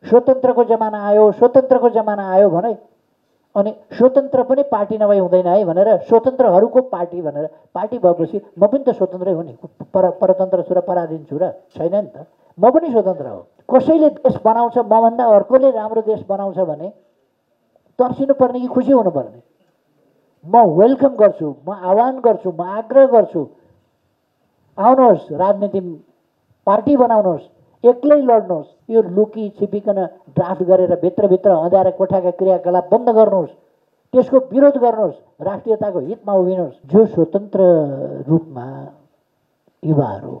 स्वतन्त्रको जमाना आयो भने अनि स्वतन्त्र पनि पार्टी नभई हुँदैन है भनेर स्वतन्त्रहरूको पार्टी भनेर पार्टी भएपछि म पनि त स्वतन्त्रै हो नि, परतन्त्र छु र पराधीन छु र छैन नि त। म पनि स्वतन्त्र हो। कसैले देश बनाउँछ मभन्दा अर्कोले राम्रो देश बनाउँछ भने तर्सिनु पर्ने कि खुसी हुनुपर्ने? म वेलकम गर्छु, म आह्वान गर्छु, म आग्रह गर्छु, आउनुहोस्, राजनीति पार्टी बनाउनुहोस्, एक्लै लड्नुहोस्, यो लुकी छिपिकन ड्राफ्ट गरेर भित्रभित्र अँध्यारा कोठाका क्रियाकलाप बन्द गर्नुहोस्, त्यसको विरोध गर्नुहोस्, राष्ट्रियताको हितमा उभिनुहोस्। जो स्वतन्त्र रूपमा युवाहरू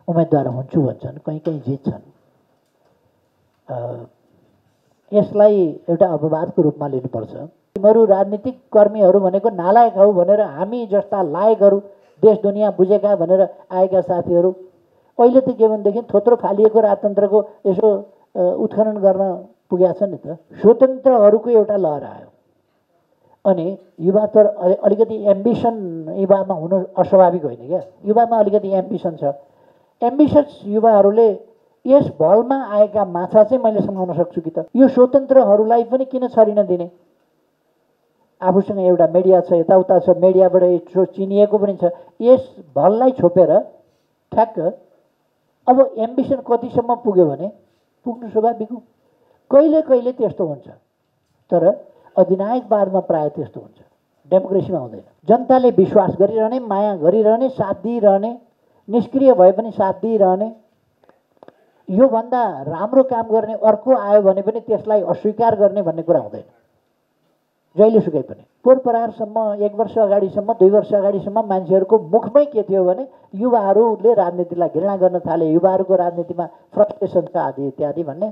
उम्मेदवार हुन्छु भन्छन्, कहीँ कहीँ जित्छन्, यसलाई एउटा अपवादको रूपमा लिनुपर्छ। तिमीहरू राजनीतिक कर्मीहरू भनेको नालायक हौ भनेर हामी जस्ता लायकहरू देश दुनियाँ बुझेका भनेर आएका साथीहरू अहिले त के भनेदेखि थोत्रो फालिएको राजतन्त्रको यसो उत्खनन गर्न पुगेका छन् नि त। स्वतन्त्रहरूको एउटा लहर आयो अनि युवा त अलिकति एम्बिसन युवामा हुनु अस्वाभाविक होइन क्या। युवामा अलिकति एम्बिसन छ। एम्बिसस युवाहरूले यस भलमा आएका माछा चाहिँ मैले समाउन सक्छु कि त। यो स्वतन्त्रहरूलाई पनि किन छरिन दिने? आफूसँग एउटा मिडिया छ, यताउता छ, मिडियाबाट चिनिएको पनि छ। यस भललाई छोपेर ठ्याक्क अब एम्बिसन कतिसम्म पुग्यो भने पुग्नु स्वाभाविक हो। कहिले कहिले त्यस्तो हुन्छ, तर अधिनायकवादमा प्रायः त्यस्तो हुन्छ, डेमोक्रेसीमा हुँदैन। जनताले विश्वास गरिरहने, माया गरिरहने, साथ दिइरहने, निष्क्रिय भए पनि साथ दिइरहने, योभन्दा राम्रो काम गर्ने अर्को आयो भने पनि त्यसलाई अस्वीकार गर्ने भन्ने कुरा हुँदैन जहिलेसुकै पनि। पोहोर परारसम्म 1 वर्ष अगाडिसम्म 2 वर्ष अगाडिसम्म मान्छेहरूको मुखमै के थियो भने युवाहरूले राजनीतिलाई घृणा गर्न थाले, युवाहरूको राजनीतिमा फ्रस्ट्रेसन छ आदि इत्यादि भन्ने।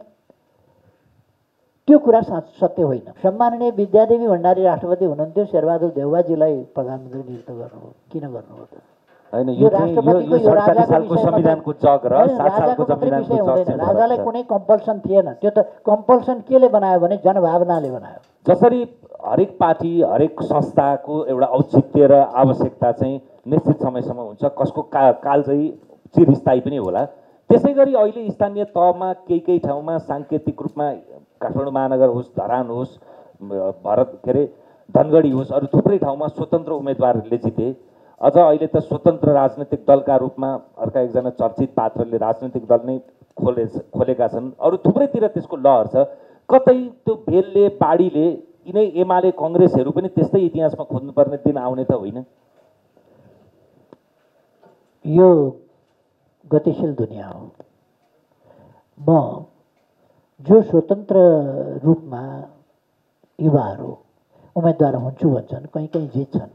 त्यो कुरा सत्य होइन। सम्माननीय विद्यादेवी भण्डारी राष्ट्रपति हुनुहुन्थ्यो, शेरबहादुर देउवाजीलाई प्रधानमन्त्री नियुक्त गर्नुभयो। किन गर्नुभयो त? हैन, यो 47 सालको संविधानको जग र 7 सालको संविधानको जग चाहिँ राजालाई कुनै कम्पल्सन थिएन। त्यो त कम्पल्सन केले बनायो भने जनभावनाले बनायो। जसरी हरेक पार्टी हरेक संस्थाको एउटा औचित्य र आवश्यकता चाहिँ निश्चित समयसम्म हुन्छ, कसको काल चाहिँ चिरस्थायी पनि होला, त्यसै गरी अहिले स्थानीय तहमा केही ठाउँमा साङ्केतिक रूपमा काठमाडौँ महानगर होस्, धरान होस्, धनगढी होस्, अरू थुप्रै ठाउँमा स्वतन्त्र उम्मेदवारहरूले जिते। अझ अहिले त स्वतन्त्र राजनैतिक दलका रूपमा अर्का एकजना चर्चित पात्रले राजनैतिक दल नै खोलेका छन्। अरू थुप्रैतिर त्यसको लहर छ। कतै त्यो भेलले बाढीले यिनै एमाले कङ्ग्रेसहरू पनि त्यस्तै इतिहासमा खोज्नुपर्ने दिन आउने त होइन? यो गतिशील दुनियाँ हो। म जो स्वतन्त्र रूपमा युवाहरू उम्मेदवार हुन्छु भन्छन्, कहीँ कहीँ जित्छन्,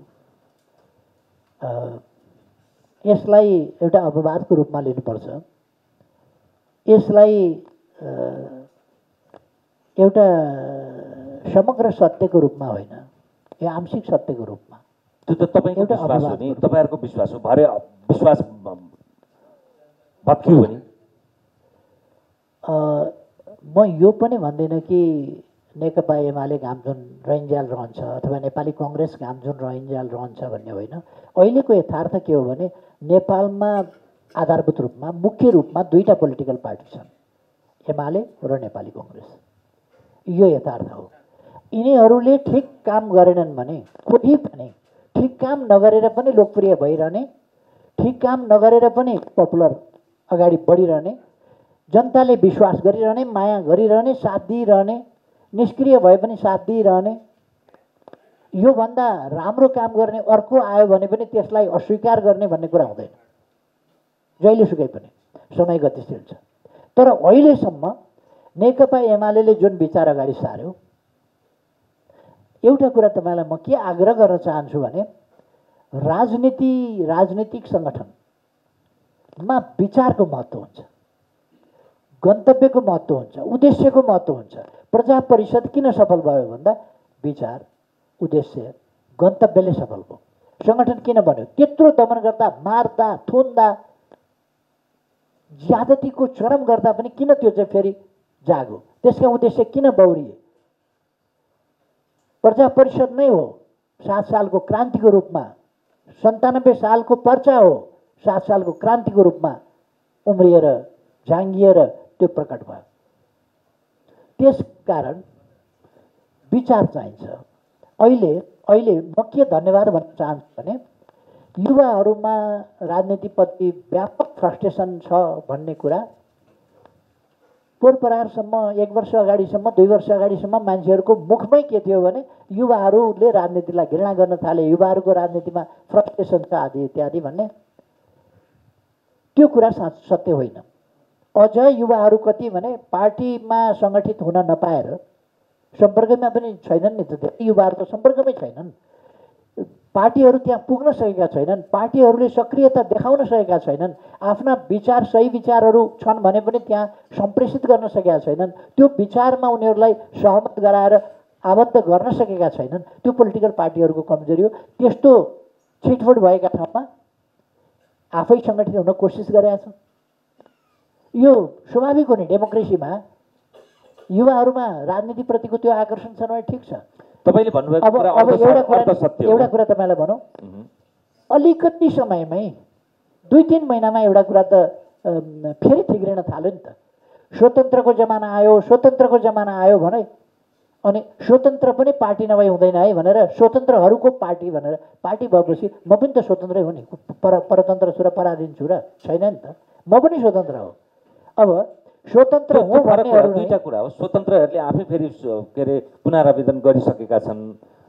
यसलाई एउटा अपवादको रूपमा लिनुपर्छ। यसलाई एउटा समग्र सत्यको रूपमा होइन, यो आंशिक सत्यको रूपमा। त्यो त तपाईँको विश्वास हो नि, तपाईँहरूको विश्वास हो। भरे विश्वास भत्कियो भने म यो पनि भन्दिनँ कि नेकपा एमाले घामझुन रहन्जाल रहन्छ अथवा नेपाली कङ्ग्रेस घामझुन रहन्जाल रहन्छ भन्ने होइन। अहिलेको यथार्थ के हो भने नेपालमा आधारभूत रूपमा मुख्य रूपमा 2टा पोलिटिकल पार्टी छन्, एमाले र नेपाली कङ्ग्रेस। यो यथार्थ हो। यिनीहरूले ठिक काम गरेनन् भने, कोही पनि ठिक काम नगरेर पनि लोकप्रिय भइरहने, ठिक काम नगरेर पनि पपुलर अगाडि बढिरहने, जनताले विश्वास गरिरहने, माया गरिरहने, साथ दिइरहने, निष्क्रिय भए पनि साथ दिइरहने, योभन्दा राम्रो काम गर्ने अर्को आयो भने पनि त्यसलाई अस्वीकार गर्ने भन्ने कुरा हुँदैन जहिलेसुकै पनि। समय गतिशील छ। तर अहिलेसम्म नेकपा एमाले जुन विचार अगाडि सार्यो, एउटा कुरा तपाईँलाई म के आग्रह गर्न चाहन्छु भने राजनीतिक सङ्गठनमा विचारको महत्त्व हुन्छ, गन्तव्यको महत्त्व हुन्छ, उद्देश्यको महत्त्व हुन्छ। प्रजा परिषद किन सफल भयो भन्दा विचार, उद्देश्य, गन्तव्यले सफल भयो। सङ्गठन किन बन्यो? त्यत्रो दमन गर्दा, मार्दा, थुन्दा, ज्यादतीको चरम गर्दा पनि किन त्यो चाहिँ फेरि जाग्यो? त्यसका उद्देश्य किन बौरिए? प्रजा परिषद नै हो 7 सालको क्रान्तिको रूपमा, 97 सालको पर्चा हो 7 सालको क्रान्तिको रूपमा उम्रिएर झाङ्गिएर त्यो प्रकट भयो। त्यसकारण विचार चाहिन्छ। अहिले अहिले म के धन्यवाद भन्न चाहन्छु भने युवाहरूमा राजनीतिप्रति व्यापक फ्रस्ट्रेसन छ भन्ने कुरा पोरपरारसम्म 1 वर्ष अगाडिसम्म 2 वर्ष अगाडिसम्म मान्छेहरूको मुखमै के थियो भने युवाहरूले राजनीतिलाई घृणा गर्न थाले, युवाहरूको राजनीतिमा फ्रस्ट्रेसन छ आदि इत्यादि भन्ने। त्यो कुरा सत्य होइन। अझ युवाहरू कति भने पार्टीमा सङ्गठित हुन नपाएर सम्पर्कमा पनि छैनन् नि त। धेरै युवाहरू त सम्पर्कमै छैनन्। पार्टीहरू त्यहाँ पुग्न सकेका छैनन्, पार्टीहरूले सक्रियता देखाउन सकेका छैनन्, आफ्ना विचार सही विचारहरू छन् भने पनि त्यहाँ सम्प्रेषित गर्न सकेका छैनन्, त्यो विचारमा उनीहरूलाई सहमत गराएर आबद्ध गर्न सकेका छैनन्। त्यो पोलिटिकल पार्टीहरूको कमजोरी हो। त्यस्तो छिटफुट भएका ठाउँमा आफै सङ्गठित हुन कोसिस गरेका छन्। यो स्वाभाविक हो नि, डेमोक्रेसीमा युवाहरूमा राजनीतिप्रतिको त्यो आकर्षण छ भने ठिक छ। तपाईँले भन्नुभएको अब कुरा अब एउटा कुरा तपाईँलाई भनौँ, अलिकति समयमै 2-3 महिनामा एउटा कुरा त फेरि ठिक्रिन थाल्यो नि त। स्वतन्त्रको जमाना आयो भने अनि स्वतन्त्र पनि पार्टी नभई हुँदैन है भनेर स्वतन्त्रहरूको पार्टी भनेर पार्टी भएपछि म पनि त स्वतन्त्रै हो नि, परतन्त्र छु र पराधीन छु र छैन नि त। म पनि स्वतन्त्र हो। अब स्वतन्त्र हो भन्नेहरू दुईटा कुरा हो। स्वतन्त्रहरूले आफै फेरि के अरे पुनरावेदन गरिसकेका छन्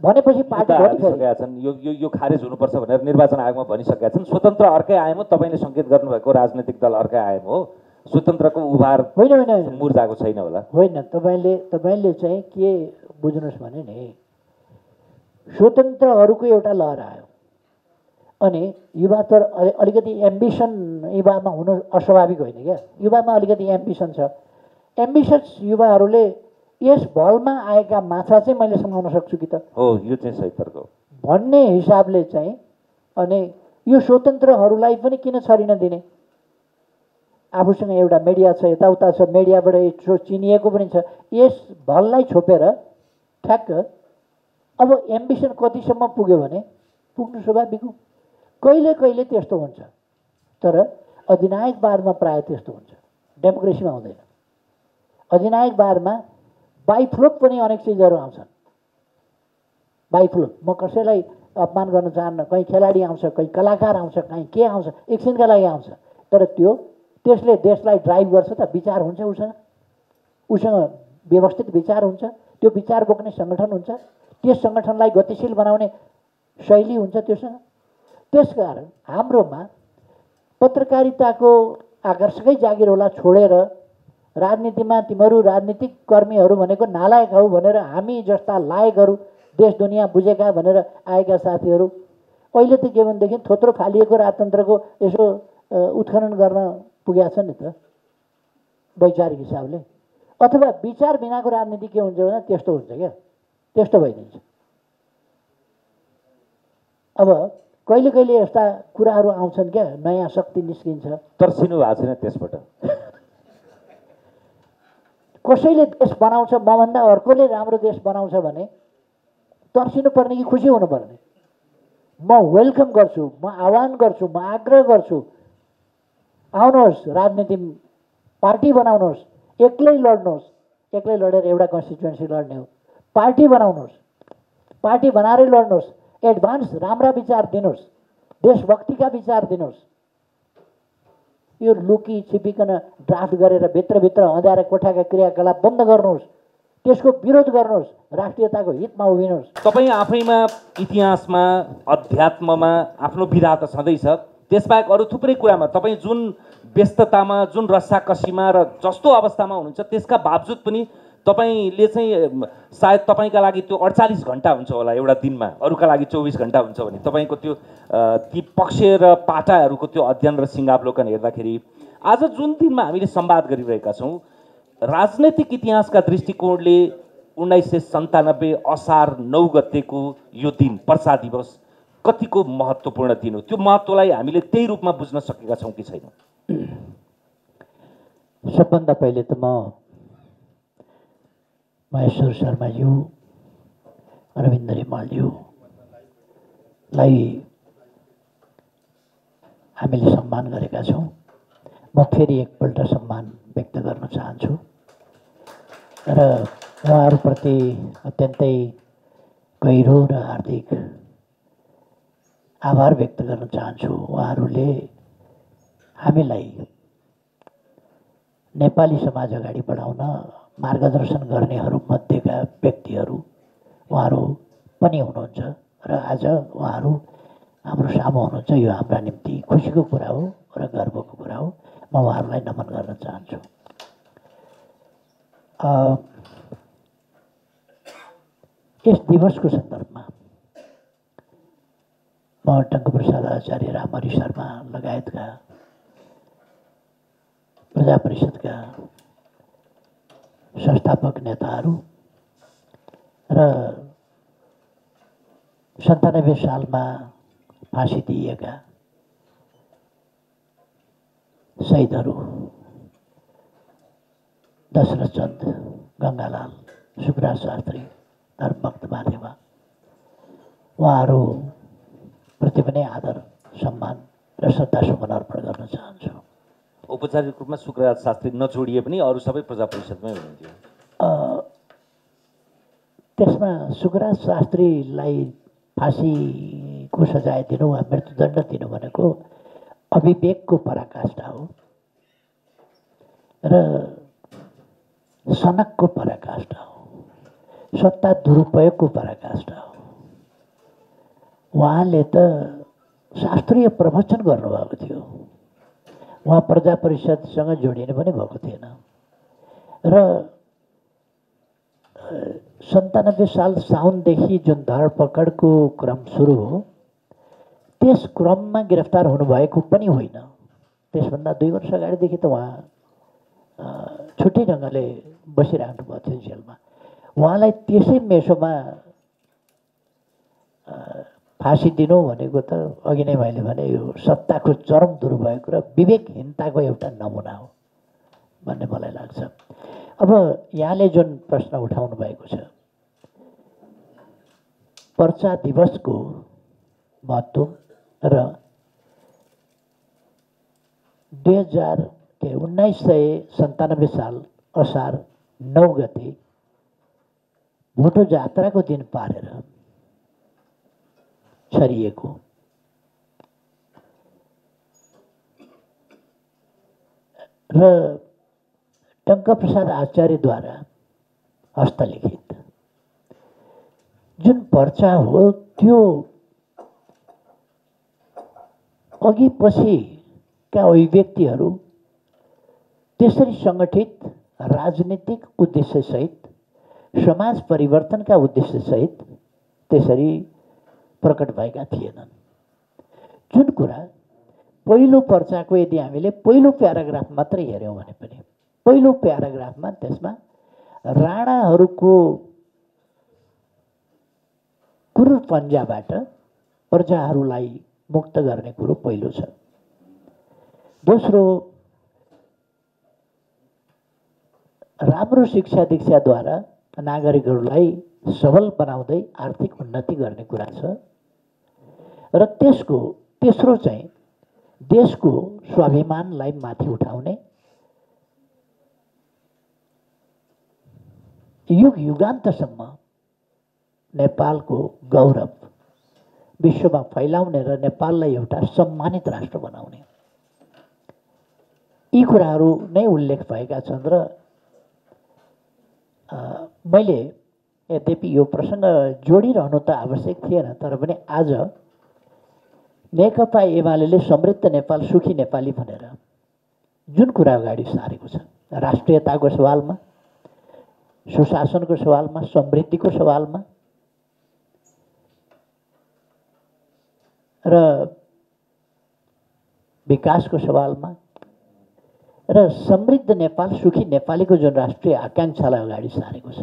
भनेपछि पार्टी भनिसकेका छन्, यो खारेज हुनुपर्छ भनेर निर्वाचन आयोगमा भनिसकेका छन्। स्वतन्त्र अर्कै आयाम हो, तपाईँले सङ्केत गर्नुभएको राजनैतिक दल अर्कै आयाम हो। स्वतन्त्रको उभार होइन मुर्जाको छैन होला। होइन, तपाईँले चाहिँ के बुझ्नुहोस् भने नि, स्वतन्त्रहरूको एउटा लहर आयो अनि युवा त अलिकति एम्बिसन युवामा हुनु अस्वाभाविक होइन क्या। युवामा अलिकति एम्बिसन छ। एम्बिसस युवाहरूले यस भलमा आएका माछा चाहिँ मैले समाउन सक्छु कि त हो, यो चाहिँ सही तर्क हो भन्ने हिसाबले चाहिँ अनि यो स्वतन्त्रहरूलाई पनि किन छरिन दिने। आफूसँग एउटा मिडिया छ, यताउता छ, मिडियाबाट चिनिएको पनि छ। यस भललाई छोपेर ठ्याक्क अब एम्बिसन कतिसम्म पुग्यो भने पुग्नु स्वाभाविक हो। कहिले कहिले त्यस्तो हुन्छ, तर अधिनायकवादमा प्रायः त्यस्तो हुन्छ, डेमोक्रेसीमा हुँदैन। अधिनायकवादमा बाइफ्लोप पनि अनेक चिजहरू आउँछन्। बाइफ्लोप, म कसैलाई अपमान गर्न चाहन्न, कहीँ खेलाडी आउँछ, कहीँ कलाकार आउँछ, कहीँ के आउँछ, एकछिनका लागि आउँछ, तर त्यसले देशलाई ड्राइभ गर्छ त। विचार हुन्छ उसँग व्यवस्थित विचार हुन्छ, त्यो विचार बोक्ने सङ्गठन हुन्छ, त्यस सङ्गठनलाई गतिशील बनाउने शैली हुन्छ त्योसँग। त्यसकारण हाम्रोमा पत्रकारिताको आकर्षकै जागिर होला छोडेर राजनीतिमा तिमीहरू राजनीतिक कर्मीहरू भनेको नालायक हौ भनेर हामी जस्ता लायकहरू देश दुनियाँ बुझेका भनेर आएका साथीहरू अहिले त के भनेदेखि थोत्रो फालिएको राजतन्त्रको यसो उत्खनन गर्न पुगेका छन् नि त वैचारिक हिसाबले। अथवा विचार बिनाको राजनीति के हुन्छ भने त्यस्तो हुन्छ क्या, त्यस्तो भइदिन्छ। अब कहिले कहिले यस्ता कुराहरू आउँछन् क्या, नयाँ शक्ति निस्किन्छ। तर्सिनु भएको छैन त्यसबाट? कसैले देश बनाउँछ, मभन्दा अर्कोले राम्रो देश बनाउँछ भने तर्सिनु पर्ने कि खुसी हुनुपर्ने? म वेलकम गर्छु, म आह्वान गर्छु, म आग्रह गर्छु, आउनुहोस्, राजनीति पार्टी बनाउनुहोस्, एक्लै लड्नुहोस्। एक्लै लडेर एउटा कन्स्टिट्युएन्सी लड्ने हो, पार्टी बनाउनुहोस्, पार्टी बनाएरै लड्नुहोस्, एडभान्स राम्रा विचार दिनुहोस्, देशभक्तिका विचार दिनुहोस्। यो लुकी छिपिकन ड्राफ्ट गरेर भित्रभित्र अँध्यारा कोठाका क्रियाकलाप बन्द गर्नुहोस्, त्यसको विरोध गर्नुहोस्, राष्ट्रियताको हितमा उभिनुहोस्। तपाईँ आफैमा इतिहासमा अध्यात्ममा आफ्नो विधा त छँदैछ, त्यसबाहेक अरू थुप्रै कुरामा तपाईँ जुन व्यस्ततामा, जुन रस्साकसीमा र जस्तो अवस्थामा हुनुहुन्छ त्यसका बावजुद पनि तपाईँले चाहिँ सायद तपाईँका लागि त्यो 48 घन्टा हुन्छ होला एउटा दिनमा, अरूका लागि 24 घन्टा हुन्छ भने तपाईँको त्यो ती पक्ष र पाटाहरूको त्यो अध्ययन र सिङ्गावलोकन हेर्दाखेरि आज जुन दिनमा हामीले संवाद गरिरहेका छौँ, राजनैतिक इतिहासका दृष्टिकोणले 1997 असार 9 गतेको यो दिन पर्सा दिवस कतिको महत्त्वपूर्ण दिन हो? त्यो महत्त्वलाई हामीले त्यही रूपमा बुझ्न सकेका छौँ कि छैनौँ? सबभन्दा पहिले त म महेश्वर शर्माज्यू, अरविन्द रिमालज्यूलाई हामीले सम्मान गरेका छौँ। म फेरि एकपल्ट सम्मान व्यक्त गर्न चाहन्छु। र उहाँहरूप्रति अत्यन्तै गहिरो र हार्दिक आभार व्यक्त गर्न चाहन्छु। उहाँहरूले हामीलाई नेपाली समाज अगाडि बढाउन मार्गदर्शन गर्नेहरूमध्येका व्यक्तिहरू उहाँहरू पनि हुनुहुन्छ र आज उहाँहरू हाम्रो सामु हुनुहुन्छ। यो हाम्रा निम्ति खुसीको कुरा हो र गर्वको कुरा हो। म उहाँहरूलाई नमन गर्न चाहन्छु। यस दिवसको सन्दर्भमा म टङ्कप्रसाद आचार्य, रामहरि शर्मा लगायतका प्रजा परिषदका संस्थापक नेताहरू र 97 सालमा फाँसी दिइएका शहीदहरू दशरथ चन्द, गङ्गालाल, सुखराज शास्त्री, धर्मभक्त माथेमा उहाँहरूप्रति पनि आदर, सम्मान र श्रद्धासुमन अर्पण गर्न चाहन्छु। औपचारिक रूपमा सुखराज शास्त्री नछोडिए पनि अरू सबै प्रजा परिषदमै हुनुहुन्थ्यो। त्यसमा सुखराज शास्त्रीलाई फाँसीको सजाय दिनु वा मृत्युदण्ड दिनु भनेको अविवेकको पराकाष्ठा हो र सनकको पराकाष्ठा हो, सत्ता दुरुपयोगको पराकाष्ठा हो। उहाँले त शास्त्रीय प्रवचन गर्नुभएको थियो। उहाँ प्रजा परिषदसँग जोडिनु पनि भएको थिएन र 97 साल साउनदेखि जुन धरपकडको क्रम सुरु हो त्यस क्रममा गिरफ्तार हुनुभएको पनि होइन। त्यसभन्दा 2 वर्ष अगाडिदेखि त उहाँ छुट्टै ढङ्गले बसिराख्नु भएको थियो जेलमा। उहाँलाई त्यसै मेसोमा फाँसी दिनु भनेको त अघि नै मैले भने यो सत्ताको चरम दुरुपयोग र विवेकहीनताको एउटा नमुना हो भन्ने मलाई लाग्छ। अब यहाँले जुन प्रश्न उठाउनु भएको छ, पर्चा दिवसको महत्त्व र 1997 साल असार 9 गते भोटो जात्राको दिन पारेर छरिएको र टङ्कप्रसाद आचार्यद्वारा हस्तलिखित जुन पर्चा हो त्यो अघि पछिका अभिव्यक्तिहरू त्यसरी सङ्गठित राजनीतिक उद्देश्यसहित, समाज परिवर्तनका उद्देश्यसहित त्यसरी प्रकट भएका थिएनन्। जुन कुरा पहिलो पर्चाको यदि हामीले पहिलो प्याराग्राफ मात्रै हेऱ्यौँ भने पनि पहिलो प्याराग्राफमा त्यसमा राणाहरूको क्रूर पन्जाबाट प्रजाहरूलाई मुक्त गर्ने कुरो पहिलो छ। दोस्रो, राम्रो शिक्षा दीक्षाद्वारा नागरिकहरूलाई सबल बनाउँदै आर्थिक उन्नति गर्ने कुरा छ र तेस्रो चाहिँ देशको स्वाभिमानलाई माथि उठाउने, युग युगान्तसम्म नेपालको गौरव विश्वमा फैलाउने र नेपाललाई एउटा सम्मानित राष्ट्र बनाउने, यी कुराहरू नै उल्लेख भएका छन्। र मैले यद्यपि यो प्रसङ्ग जोडिरहनु त आवश्यक थिएन, तर पनि आज नेकपा एमाले समृद्ध नेपाल, सुखी नेपाली भनेर जुन कुरा अगाडि सारेको छ, राष्ट्रियताको सवालमा, सुशासनको सवालमा, समृद्धिको सवालमा र विकासको सवालमा र समृद्ध नेपाल, सुखी नेपालीको जुन राष्ट्रिय आकाङ्क्षालाई अगाडि सारेको छ,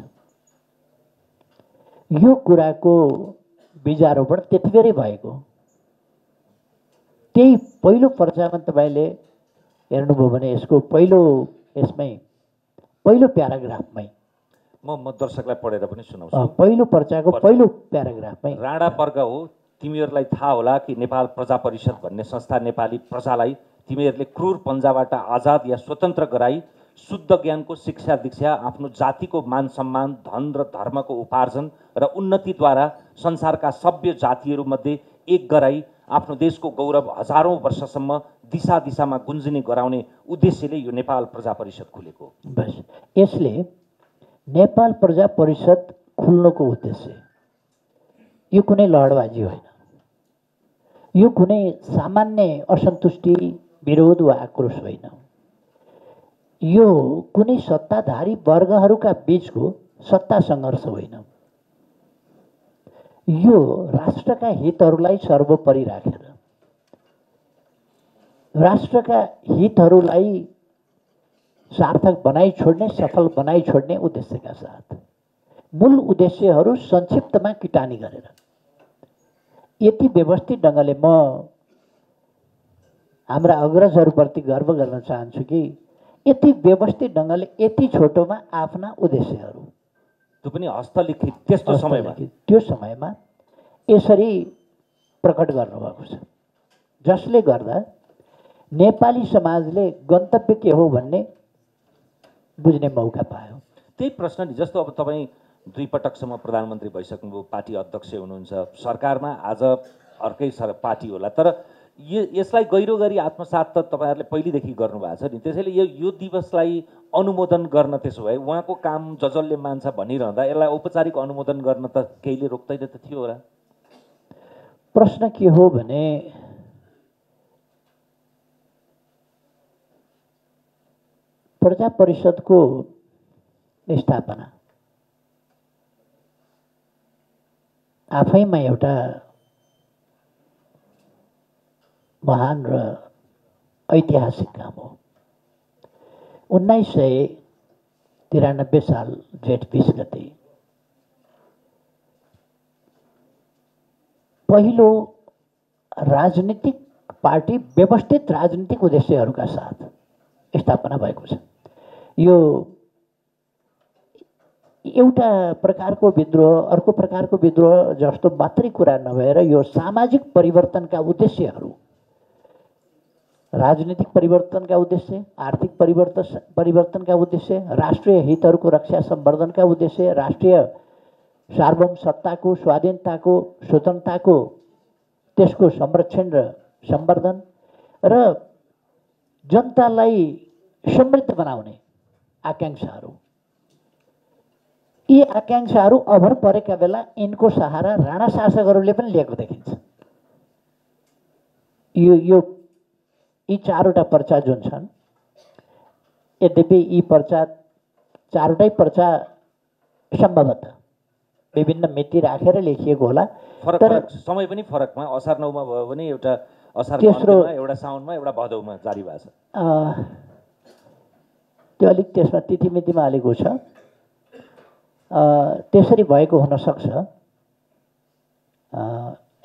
यो कुराको बीजारोपण त्यतिबेरै भएको। त्यही पहिलो पर्चामा तपाईँले हेर्नुभयो भने यसको पहिलो प्याराग्राफमै म दर्शकलाई पढेर पनि सुनाउँछु। पहिलो पर्चाको पहिलो प्याराग्राफमै राणा वर्ग हो, तिमीहरूलाई थाहा होला कि नेपाल प्रजा परिषद भन्ने संस्था नेपाली प्रजालाई तिमीहरूले क्रूर पन्जाबाट आजाद या स्वतन्त्र गराई शुद्ध ज्ञानको शिक्षा दीक्षा, आफ्नो जातिको मान सम्मान, धन र धर्मको उपार्जन र उन्नतिद्वारा संसारका सभ्य जातिहरूमध्ये एक गराई आफ्नो देशको गौरव हजारौँ वर्षसम्म दिशा दिशामा गुन्जिने गराउने उद्देश्यले यो नेपाल प्रजा परिषद खुलेको। बस यसले नेपाल प्रजा परिषद खुल्नुको उद्देश्य यो कुनै लडबाजी होइन, यो कुनै सामान्य असन्तुष्टि, विरोध वा आक्रोश होइन, यो कुनै सत्ताधारी वर्गहरूका बीचको सत्ता सङ्घर्ष होइन। यो राष्ट्रका हितहरूलाई सर्वोपरि राखेर, राष्ट्रका हितहरूलाई सार्थक बनाइ छोड्ने, सफल बनाइ छोड्ने उद्देश्यका साथ मूल उद्देश्यहरू संक्षिप्तमा किटानी गरेर यति व्यवस्थित ढङ्गले म हाम्रा अग्रजहरूप्रति गर्व गर्न चाहन्छु कि यति व्यवस्थित ढङ्गले यति छोटोमा आफ्ना उद्देश्यहरू त्यो पनि हस्तलिखित त्यस्तो समयमा त्यो समयमा यसरी प्रकट गर्नुभएको छ, जसले गर्दा नेपाली समाजले गन्तव्य के हो भन्ने बुझ्ने मौका पायो। त्यही प्रश्न नि, जस्तो अब तपाईँ 2 पटकसम्म प्रधानमन्त्री भइसक्नुभयो, पार्टी अध्यक्ष हुनुहुन्छ, सरकारमा आज अर्कै पार्टी होला, तर यसलाई गहिरो गरी आत्मसात त तपाईँहरूले पहिलेदेखि गर्नुभएको छ नि। त्यसैले यो दिवसलाई अनुमोदन गर्न, त्यसो भए उहाँको काम जसले मान्छ भनिरहँदा यसलाई औपचारिक अनुमोदन गर्न त केहीले रोक्दैन त थियो होला। प्रश्न के हो भने प्रजा परिषदको स्थापना आफैमा एउटा महान र ऐतिहासिक काम हो। 1993 साल जेठ 20 गते पहिलो राजनीतिक पार्टी व्यवस्थित राजनीतिक उद्देश्यहरूका साथ स्थापना भएको छ। यो एउटा प्रकारको विद्रोह, अर्को प्रकारको विद्रोह जस्तो मात्रै कुरा नभएर यो सामाजिक परिवर्तनका उद्देश्यहरू, राजनीतिक परिवर्तनका उद्देश्य, आर्थिक परिवर्तनका उद्देश्य, राष्ट्रिय हितहरूको रक्षा सम्वर्धनका उद्देश्य, राष्ट्रिय सार्वभौम सत्ताको, स्वाधीनताको, स्वतन्त्रताको त्यसको संरक्षण र सम्वर्धन र जनतालाई समृद्ध बनाउने आकाङ्क्षाहरू, यी आकाङ्क्षाहरू अभर परेका बेला यिनको सहारा राणा शासकहरूले पनि लिएको देखिन्छ। यी चारवटा पर्चा जुन छन्, यद्यपि यी पर्चा चारवटै पर्चा सम्भवतः विभिन्न मिति राखेर लेखिएको होला, तर समय पनि फरकमा, असार 9 मा भयो भने एउटा असार 9 एउटा साउनमा, एउटा भदौमा जारी भएको छ। त्यो अलिक त्यसमा तिथिमितिमा हालेको छ, त्यसरी भएको हुन सक्छ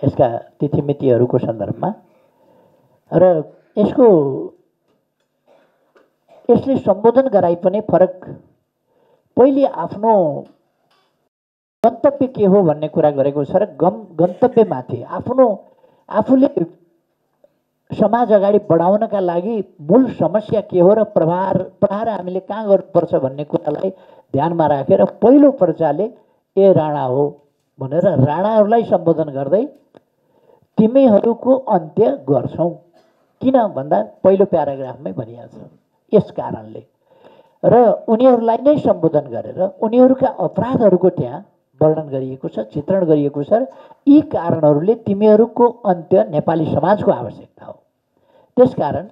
यसका तिथिमितिहरूको सन्दर्भमा। र यसले सम्बोधन गराइ पनि फरक, पहिले आफ्नो गन्तव्य के हो भन्ने कुरा गरेको छ र गन्तव्यमाथि आफूले समाज अगाडि बढाउनका लागि मूल समस्या के हो र प्रहार हामीले कहाँ गर्नुपर्छ भन्ने कुरालाई ध्यानमा राखेर पहिलो पर्चाले ए राणा हो भनेर राणाहरूलाई सम्बोधन गर्दै तिमीहरूको अन्त्य गर्छौँ, किन भन्दा पहिलो प्याराग्राफमै भनिएको छ। यस कारणले र उनीहरूलाई नै सम्बोधन गरेर उनीहरूका अपराधहरूको त्यहाँ वर्णन गरिएको छ, चित्रण गरिएको छ। यी कारणहरूले तिमीहरूको अन्त्य नेपाली समाजको आवश्यकता हो, त्यसकारण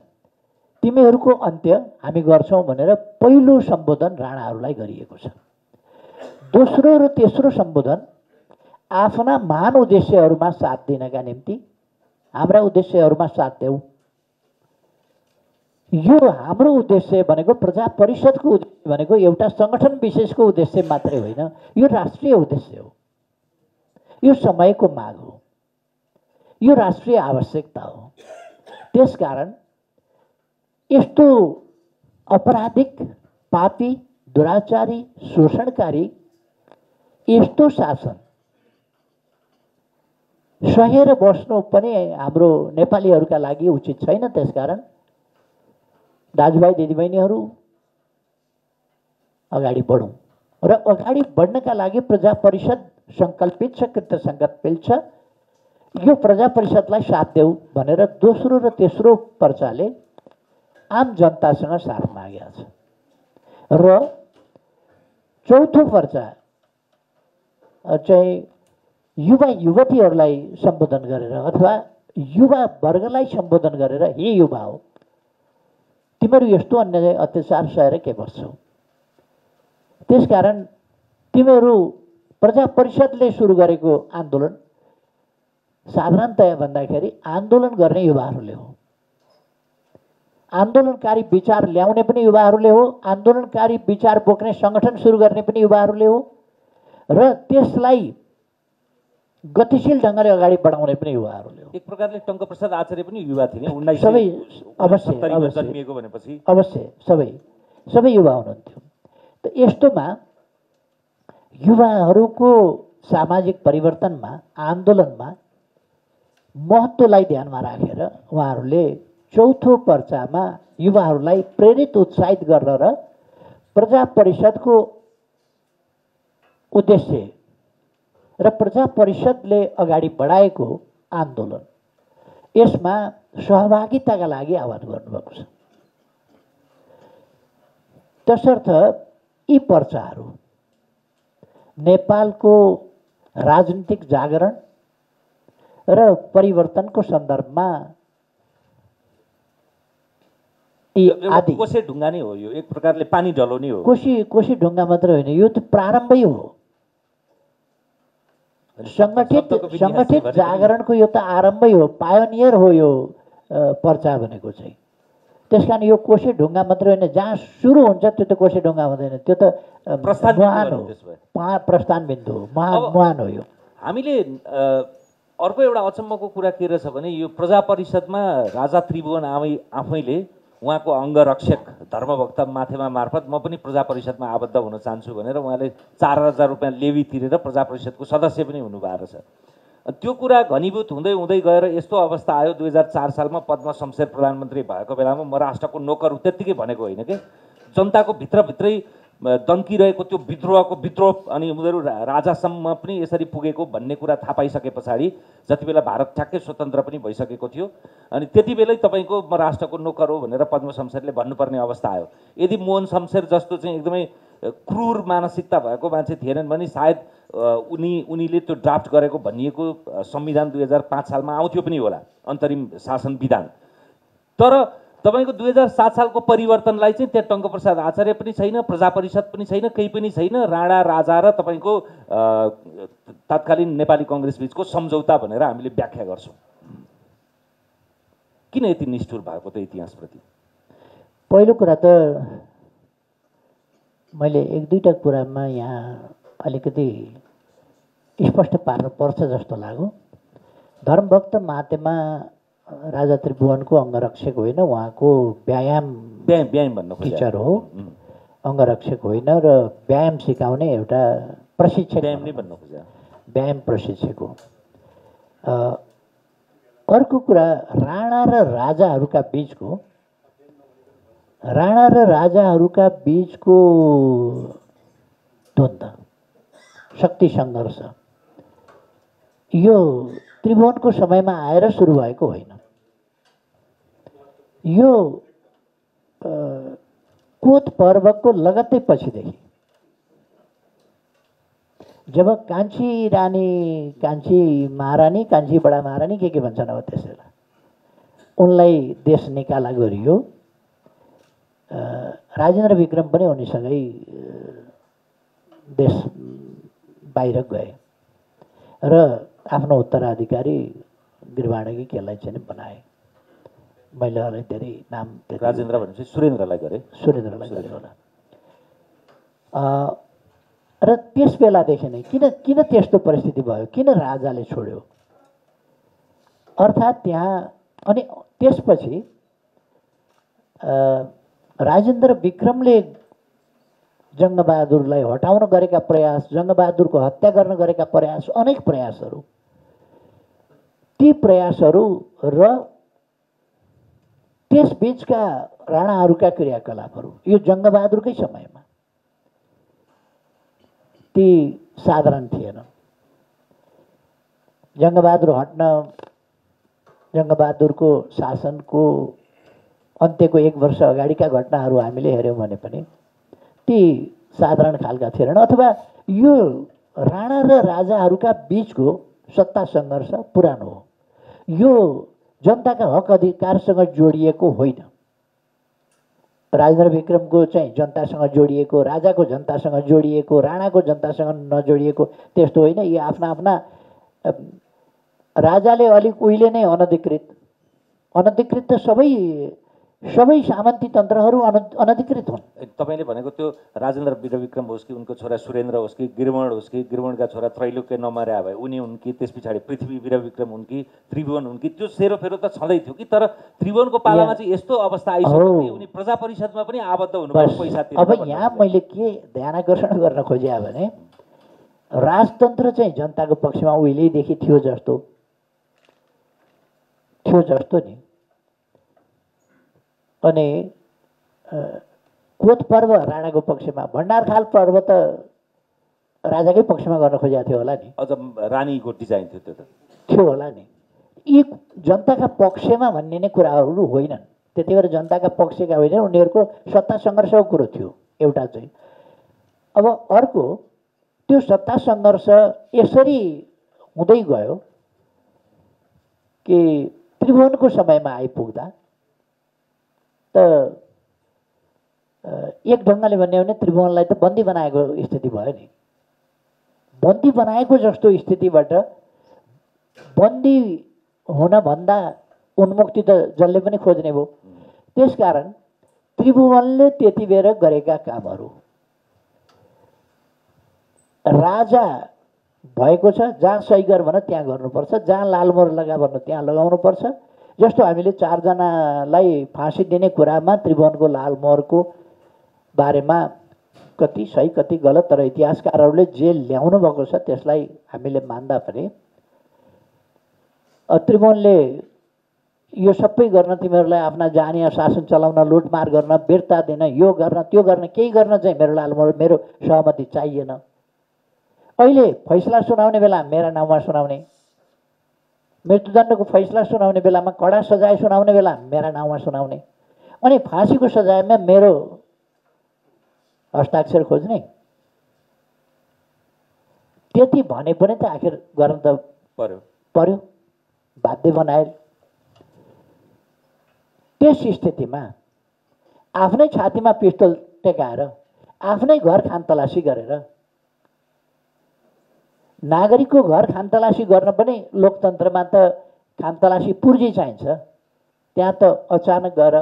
तिमीहरूको अन्त्य हामी गर्छौँ भनेर पहिलो सम्बोधन राणाहरूलाई गरिएको छ। दोस्रो र तेस्रो सम्बोधन आफ्ना महान उद्देश्यहरूमा साथ दिनका निम्ति, हाम्रा उद्देश्यहरूमा साथ देऊ, यो हाम्रो उद्देश्य भनेको प्रजा परिषदको उद्देश्य भनेको एउटा सङ्गठन विशेषको उद्देश्य मात्रै होइन, यो राष्ट्रिय उद्देश्य हो, यो समयको माग हो, यो राष्ट्रिय आवश्यकता हो। त्यसकारण यस्तो अपराधिक, पापी, दुराचारी, शोषणकारी यस्तो शासन सहेर बस्नु पनि हाम्रो नेपालीहरूका लागि उचित छैन। त्यसकारण दाजुभाइ दिदीबहिनीहरू, अगाडि बढौँ र अगाडि बढ्नका लागि प्रजा परिषद सङ्कल्पित छ, कृतसङ्कल्पित छ। यो प्रजा परिषदलाई साथ देऊ भनेर दोस्रो र तेस्रो पर्चाले आम जनतासँग साथ मागेको छ र चौथो पर्चा चाहिँ युवा युवतीहरूलाई सम्बोधन गरेर अथवा युवा वर्गलाई सम्बोधन गरेर, हे युवा हो, तिमीहरू यस्तो अन्याय अत्याचार सहेर के बस्छौ? त्यसकारण तिमीहरू प्रजा परिषदले सुरु गरेको आन्दोलन साधारणतया भन्दाखेरि आन्दोलन गर्ने युवाहरूले हो। आन्दोलनकारी विचार ल्याउने पनि युवाहरूले हो, आन्दोलनकारी विचार बोक्ने सङ्गठन सुरु गर्ने पनि युवाहरूले हो र त्यसलाई गतिशील ढङ्गले अगाडि बढाउने पनि युवाहरूले हो। एक प्रकारले टङ्कप्रसाद आचार्य पनि युवा थिए नि, सबै अवश्य जन्मिएको भनेपछि अवश्य सबै युवा हुनुहुन्थ्यो। त यस्तोमा युवाहरूको सामाजिक परिवर्तनमा, आन्दोलनमा महत्त्वलाई ध्यानमा राखेर उहाँहरूले चौथो पर्चामा युवाहरूलाई प्रेरित उत्साहित गर्न र प्रजा परिषदको उद्देश्य र प्रजा परिषदले अगाडि बढाएको आन्दोलन, यसमा सहभागिताका लागि आह्वान गर्नुभएको छ। तसर्थ यी पर्चाहरू नेपालको राजनीतिक जागरण र परिवर्तनको सन्दर्भमा आदि कोसे ढुङ्गा नै हो। यो एक प्रकारले पानी ढलाउने हो। कोशी ढुङ्गा मात्र होइन, यो त प्रारम्भै हो। सङ्गठित जागरणको यो त आरम्भै हो, पायोनियर हो यो पर्चा भनेको चाहिँ। त्यस कारण यो कोसे ढुङ्गा मात्र होइन, जहाँ सुरु हुन्छ त्यो त कोसे ढुङ्गा हुँदैन, त्यो त मुहान हो, प्रस्थान बिन्दु हो, मुहान हो। यो हामीले अर्को एउटा अचम्मको कुरा के रहेछ भने यो प्रजा परिषदमा राजा त्रिभुवन आफैले उहाँको अङ्गरक्षक धर्मभक्त माथेमा मार्फत म पनि प्रजा परिषदमा आबद्ध हुन चाहन्छु भनेर उहाँले 4,000 रुपियाँ लेवी तिरेर प्रजा परिषदको सदस्य पनि हुनुभएको रहेछ। त्यो कुरा घनीभूत हुँदै हुँदै गएर यस्तो अवस्था आयो 2004 सालमा पद्म शमशेर प्रधानमन्त्री भएको बेलामा म राष्ट्रको नोकर हुँ त्यत्तिकै भनेको होइन के, जनताको भित्रभित्रै दन्किरहेको त्यो विद्रोह अनि उनीहरू राजासम्म पनि यसरी पुगेको भन्ने कुरा थाहा पाइसके पछाडि जति बेला भारत ठ्याक्कै स्वतन्त्र पनि भइसकेको थियो अनि त्यति बेलै तपाईँको म राष्ट्रको नोकर हो भनेर पद्म शमशेरले भन्नुपर्ने अवस्था आयो। यदि मोहन शमशेर जस्तो चाहिँ एकदमै क्रूर मानसिकता भएको मान्छे थिएनन् भने सायद उनीले त्यो ड्राफ्ट गरेको भनिएको संविधान 2005 सालमा आउँथ्यो पनि होला, अन्तरिम शासन विधान। तर तपाईँको 2007 सालको परिवर्तनलाई चाहिँ त्यहाँ टङ्कप्रसाद आचार्य पनि छैन, प्रजा परिषद पनि छैन, केही पनि छैन, राणा राजा र तपाईँको तत्कालीन नेपाली कङ्ग्रेस बिचको सम्झौता भनेर हामीले व्याख्या गर्छौँ। किन यति निष्ठुर भएको त इतिहासप्रति? पहिलो कुरा त मैले एक दुईवटा कुरामा यहाँ अलिकति स्पष्ट पार्नु पर्छ जस्तो लाग्यो। धर्मभक्त मातेमा राजा त्रिभुवनको अङ्गरक्षक होइन, उहाँको व्यायाम भन्नु टिचर हो, अङ्गरक्षक होइन र व्यायाम सिकाउने एउटा प्रशिक्षक, व्यायाम प्रशिक्षक हो। अर्को कुरा राणा र राजाहरूका बिचको द्वन्द्व, शक्ति सङ्घर्ष यो त्रिभुवनको समयमा आएर सुरु भएको होइन। यो कोत पर्वको लगत्तै पछिदेखि जब कान्छी रानी, कान्छी महारानी, कान्छी बडा महारानी के भन्छन् अब त्यसैलाई, उनलाई देश निकाला गरियो। राजेन्द्र विक्रम पनि उनीसँगै देश बाहिर गए र आफ्नो उत्तराधिकारी गिरवाणगी केलाई चाहिँ बनाए। मैले अलि धेरै नाम राजेन्द्र भनेपछि सुरेन्द्रलाई गरे होला। र त्यस बेलादेखि नै किन त्यस्तो परिस्थिति भयो, किन राजाले छोड्यो अर्थात् त्यहाँ। अनि त्यसपछि राजेन्द्र विक्रमले जङ्गबहादुरलाई हटाउन गरेका प्रयास, जङ्गबहादुरको हत्या गर्न गरेका प्रयास, अनेक प्रयासहरू, ती प्रयासहरू र त्यसबीचका राणाहरूका क्रियाकलापहरू यो जङ्गबहादुरकै समयमा ती साधारण थिएन। जङ्गबहादुर हट्न, जङ्गबहादुरको शासनको अन्त्यको 1 वर्ष अगाडिका घटनाहरू हामीले हेऱ्यौँ भने पनि ती साधारण खालका थिएनन्। अथवा यो राणा र राजाहरूका बिचको सत्ता सङ्घर्ष पुरानो हो, यो जनताका हक अधिकारसँग जोडिएको होइन। राजेन्द्र विक्रमको चाहिँ जनतासँग जोडिएको, राजाको जनतासँग जोडिएको, राणाको जनतासँग नजोडिएको त्यस्तो होइन। यी आफ्ना आफ्ना राजाले अलिक उहिले नै अनधिकृत त सबै सामन्ती तन्त्रहरू अनधिकृत हुन्। तपाईँले भनेको त्यो राजेन्द्र वीरविक्रम होस् कि उनको छोरा सुरेन्द्र होस् कि गिरिवर्ण होस् कि गिरिवणका छोरा त्रैलोक्य नमर्या भए उनी हुन् कि त्यस पछाडि पृथ्वी वीरविक्रम हुन् कि त्रिभुवन हुन् कि त्यो सेरोफेरो त छँदै थियो कि। तर त्रिभुवनको पालामा चाहिँ यस्तो अवस्था आइसक्यो कि उनी प्रजा परिषदमा पनि आबद्ध हुनुभयो पैसा तिरेर। अब यहाँ मैले के ध्यानाकर्षण गर्न खोजेँ भने राजतन्त्र चाहिँ जनताको पक्षमा उहिलेदेखि थियो जस्तो नि। अनि कोत पर्व राणाको पक्षमा, भण्डारखाल पर्व त राजाकै पक्षमा गर्न खोजेको थियो होला नि। अझ रानीको डिजाइन थियो त्यो त थियो होला नि। यी जनताका पक्षमा भन्ने नै कुराहरू होइनन्। त्यति बेला जनताका पक्षका होइनन्, उनीहरूको सत्ता सङ्घर्षको कुरो थियो एउटा चाहिँ। अब अर्को त्यो सत्ता सङ्घर्ष यसरी हुँदै गयो कि त्रिभुवनको समयमा आइपुग्दा त एक ढङ्गले भन्ने हो भने त्रिभुवनलाई त बन्दी बनाएको स्थिति भयो नि। बन्दी बनाएको जस्तो स्थितिबाट बन्दी हुनभन्दा उन्मुक्ति त जसले पनि खोज्ने भयो। त्यसकारण त्रिभुवनले त्यति बेर गरेका कामहरू राजा भएको छ, जहाँ सही गर भन त्यहाँ गर्नुपर्छ, जहाँ लालमोहर लगा भन्न त्यहाँ लगाउनुपर्छ। जस्तो हामीले 4 जनालाई फाँसी दिने कुरामा त्रिभुवनको लालमोहरको बारेमा कति सही कति गलत, तर इतिहासकारहरूले जे ल्याउनु भएको छ त्यसलाई हामीले मान्दा पनि त्रिभुवनले यो सबै गर्न, तिमीहरूलाई आफ्ना जानीय शासन चलाउन, लुटमार गर्न, वीरता दिन, यो गर्न त्यो गर्न, केही गर्न चाहिँ मेरो लालमोहर मेरो सहमति चाहिएन। अहिले फैसला सुनाउने बेला मेरा नाउँमा सुनाउने, मृत्युदण्डको फैसला सुनाउने बेलामा, कडा सजाय सुनाउने बेला मेरा नाउँमा सुनाउने, अनि फाँसीको सजायमा मेरो हस्ताक्षर खोज्ने। त्यति भने पनि त आखिर गर्न त पर्यो, बाध्य बनाए। त्यस स्थितिमा आफ्नै छातीमा पिस्टल टेकाएर आफ्नै घर खानतलासी गरेर, नागरिकको घर खानतलासी गर्न पनि लोकतन्त्रमा त खानतलासी पूर्जी चाहिन्छ। त्यहाँ त अचानक गएर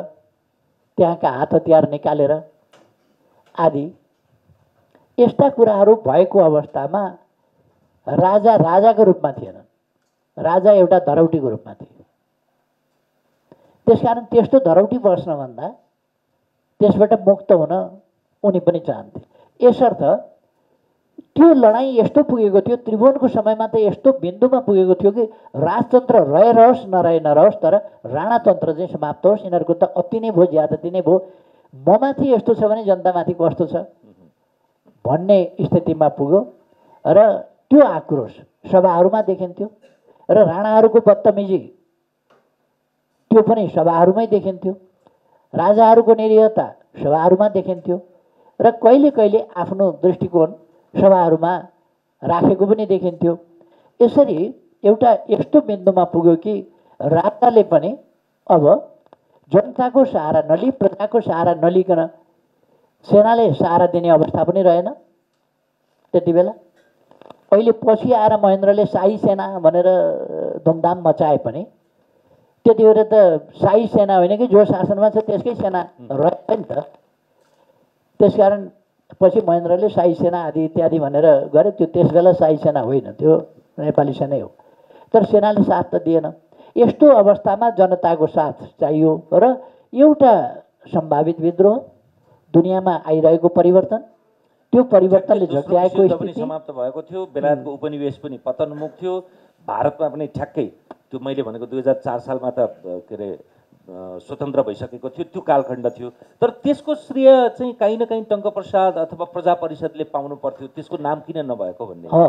त्यहाँका हात हतियार निकालेर आदि यस्ता कुराहरू भएको अवस्थामा राजा राजाको रूपमा थिएनन्, राजा एउटा धरौटीको रूपमा थिए। त्यसकारण त्यस्तो धरौटी बस्नभन्दा त्यसबाट मुक्त हुन उनी पनि चाहन्थे। यसर्थ त्यो लडाइँ यस्तो पुगेको थियो, त्रिभुवनको समयमा त यस्तो बिन्दुमा पुगेको थियो कि राजतन्त्र रहे रहोस् नरहे नरहोस्, तर राणातन्त्र चाहिँ समाप्त होस्। यिनीहरूको त अति नै भयो, ज्यादती नै भयो, ममाथि यस्तो छ भने जनतामाथि कस्तो छ भन्ने स्थितिमा पुग्यो। र त्यो आक्रोश सभाहरूमा देखिन्थ्यो र राणाहरूको बदतमिजी त्यो पनि सभाहरूमै देखिन्थ्यो, राजाहरूको निरीहता सभाहरूमा देखिन्थ्यो र कहिले कहिले आफ्नो दृष्टिकोण सभाहरूमा राखेको पनि देखिन्थ्यो। यसरी एउटा यस्तो बिन्दुमा पुग्यो कि राजाले पनि अब जनताको सहारा नलिई, प्रजाको सहारा नलिकन सेनाले सहारा दिने अवस्था पनि रहेन त्यति बेला। अहिले पछि आएर महेन्द्रले शाही सेना भनेर धुमधाम मचाए पनि त्यति बेला त शाही सेना होइन कि जो शासनमा छ त्यसकै सेना रह्यो नि त। त्यसकारण पछि महेन्द्रले शाही सेना आदि इत्यादि भनेर गरे, त्यो त्यस बेला शाही सेना होइन, त्यो नेपाली सेनै हो। तर सेनाले साथ त दिएन। यस्तो अवस्थामा जनताको साथ चाहियो र एउटा सम्भावित विद्रोह, दुनियाँमा आइरहेको परिवर्तन, त्यो परिवर्तनले झट्याएको स्थिति समाप्त भएको थियो। बेलायतको उपनिवेश पनि पतनमुख थियो। भारतमा पनि ठ्याक्कै त्यो मैले भनेको 2004 सालमा त के अरे स्वतन्त्र भइसकेको थियो त्यो कालखण्ड थियो। तर त्यसको श्रेय चाहिँ काहीँ न काहीँ टङ्कप्रसाद अथवा प्रजा परिषदले पाउनु पर्थ्यो, त्यसको नाम किन नभएको भन्ने। हो,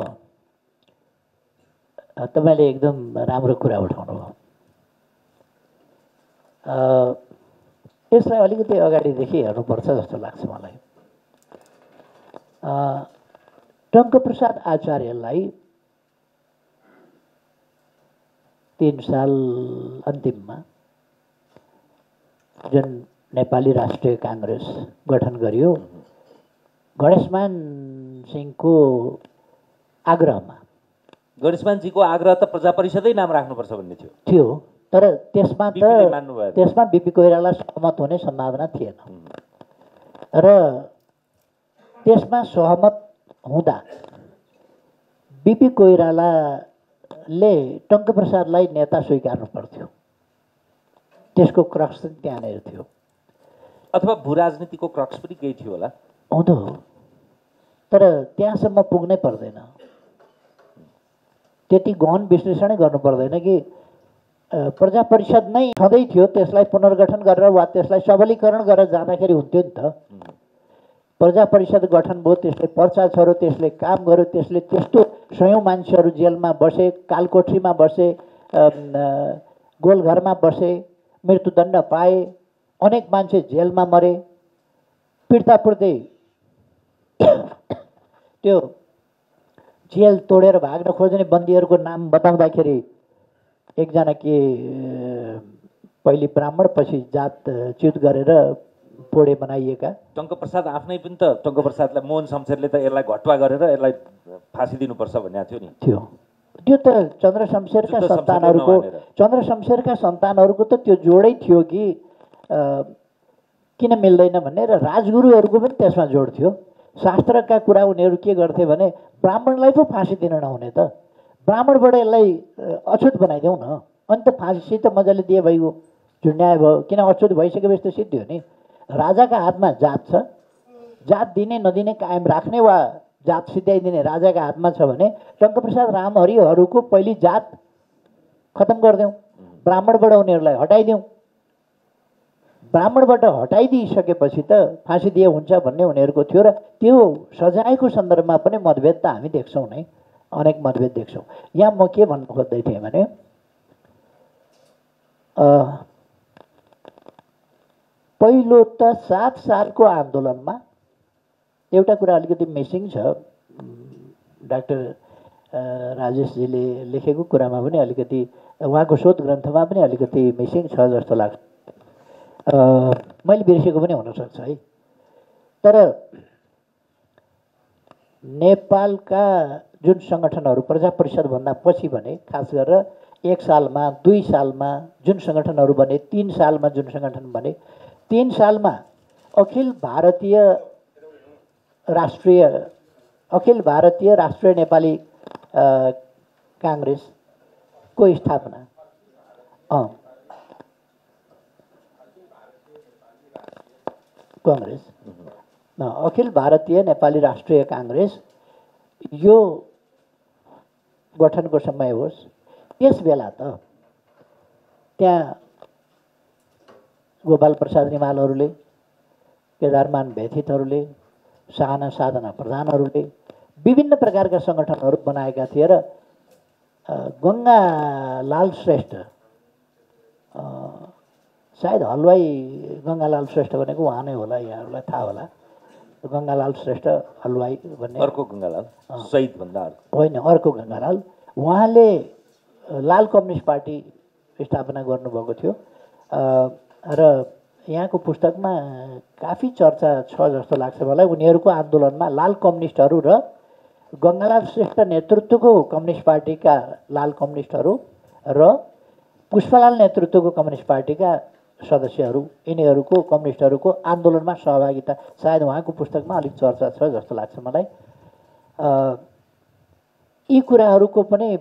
तपाईँले एकदम राम्रो कुरा उठाउनु भयो। यसलाई अलिकति अगाडिदेखि हेर्नुपर्छ जस्तो लाग्छ मलाई। टङ्कप्रसाद आचार्यलाई 3 साल अन्तिममा जुन नेपाली राष्ट्रिय काङ्ग्रेस गठन गरियो, गणेशमान सिंहको आग्रहमा। गणेशमानजीको आग्रह त प्रजा परिषदै नाम राख्नुपर्छ भन्ने थियो, तर त्यसमा मान्नुभयो। त्यसमा बिपी कोइराला सहमत हुने सम्भावना थिएन र त्यसमा सहमत हुँदा बिपी कोइरालाले टङ्कप्रसादलाई नेता स्वीकार्नु पर्थ्यो। त्यसको क्रक्स त्यहाँनिर थियो, अथवा भू राजनीतिको क्रक्स पनि केही थियो होला, हुँदो हो। तर त्यहाँसम्म पुग्नै पर्दैन, त्यति गहन विश्लेषणै गर्नु पर्दैन कि प्रजा परिषद नै छँदै थियो, त्यसलाई पुनर्गठन गरेर वा त्यसलाई सबलीकरण गरेर जाँदाखेरि हुन्थ्यो नि त। प्रजा परिषद गठन भयो, त्यसले पर्चा छर्यो, त्यसले काम गर्यो, त्यसले त्यस्तो सयौँ मान्छेहरू जेलमा बसे, कालकोठरीमा बसे, गोलघरमा बसे, मृत्युदण्ड पाए, अनेक मान्छे जेलमा मरे। पिट्दा पिट्दै त्यो जेल तोडेर भाग्न खोज्ने बन्दीहरूको नाम बताउँदाखेरि एकजना के पहिले ब्राह्मण पछि जात च्युत गरेर पोडे बनाइएका टङ्कप्रसाद आफ्नै पनि त टङ्कप्रसादलाई मोहन शमशेरले त यसलाई घटुवा गरेर यसलाई फाँसी दिनुपर्छ भनेको थियो नि। थियो त्यो त चन्द्र शमशेरका सन्तानहरूको त त्यो जोडै थियो कि किन मिल्दैन भन्ने, र राजगुरुहरूको पनि त्यसमा जोड थियो। शास्त्रका कुरा उनीहरू के गर्थे भने ब्राह्मणलाई पो फाँसी दिन नहुने त, ब्राह्मणबाट यसलाई अछुत बनाइदेऊ न, अनि त फाँसी त मजाले दिए भइगयो, झुन्ड्याए भयो। किन अछुत भइसकेपछि त सिद्धि हो नि। राजाका हातमा जात छ, जात दिने नदिने कायम राख्ने वा जात सिद्ध्याइदिने राजाका हातमा छ भने टङ्कप्रसाद रामहरिहरूको पहिले जात खतम गरिदेऊ, ब्राह्मणबाट उनीहरूलाई हटाइदेऊ। ब्राह्मणबाट हटाइदिइसकेपछि त फाँसी दिए हुन्छ भन्ने उनीहरूको थियो। र त्यो सजायको सन्दर्भमा पनि मतभेद त हामी देख्छौँ नै, अनेक मतभेद देख्छौँ। यहाँ म के भन्नु खोज्दै थिएँ भने पहिलो त 7 सालको आन्दोलनमा एउटा कुरा अलिकति मिसिङ छ। डाक्टर राजेशजीले लेखेको कुरामा पनि अलिकति, उहाँको शोध ग्रन्थमा पनि अलिकति मिसिङ छ जस्तो लाग्छ। मैले बिर्सेको पनि हुनसक्छ है। तर नेपालका जुन सङ्गठनहरू प्रजा परिषदभन्दा पछि भने, खास गरेर 1 सालमा 2 सालमा जुन सङ्गठनहरू बने, 3 सालमा जुन सङ्गठन बने, 3 सालमा अखिल भारतीय राष्ट्रिय नेपाली काङ्ग्रेसको स्थापना, काङ्ग्रेस अखिल भारतीय नेपाली राष्ट्रिय काङ्ग्रेस यो गठनको समय होस्। त्यस बेला त त्यहाँ गोपाल प्रसाद रिमालहरूले, केदारमान व्यथितहरूले, साहना साधना प्रधानहरूले विभिन्न प्रकारका सङ्गठनहरू बनाएका थिए र गङ्गालाल श्रेष्ठ, सायद हलवाई गङ्गालाल श्रेष्ठ भनेको उहाँ नै होला, यहाँहरूलाई थाहा होला। गङ्गालाल श्रेष्ठ हलवाई भन्ने अर्को गङ्गालाल, शहीद भन्दा होइन, अर्को गङ्गालाल, उहाँले लाल कम्युनिस्ट पार्टी स्थापना गर्नुभएको थियो। र यहाँको पुस्तकमा काफी चर्चा छ जस्तो लाग्छ मलाई। उनीहरूको आन्दोलनमा लाल कम्युनिस्टहरू र गङ्गालाल श्रेष्ठ नेतृत्वको कम्युनिस्ट पार्टीका लाल कम्युनिस्टहरू र पुष्पलाल नेतृत्वको कम्युनिस्ट पार्टीका सदस्यहरू, यिनीहरूको कम्युनिस्टहरूको आन्दोलनमा सहभागिता सायद उहाँको पुस्तकमा अलिक चर्चा छ जस्तो लाग्छ मलाई। यी कुराहरूको पनि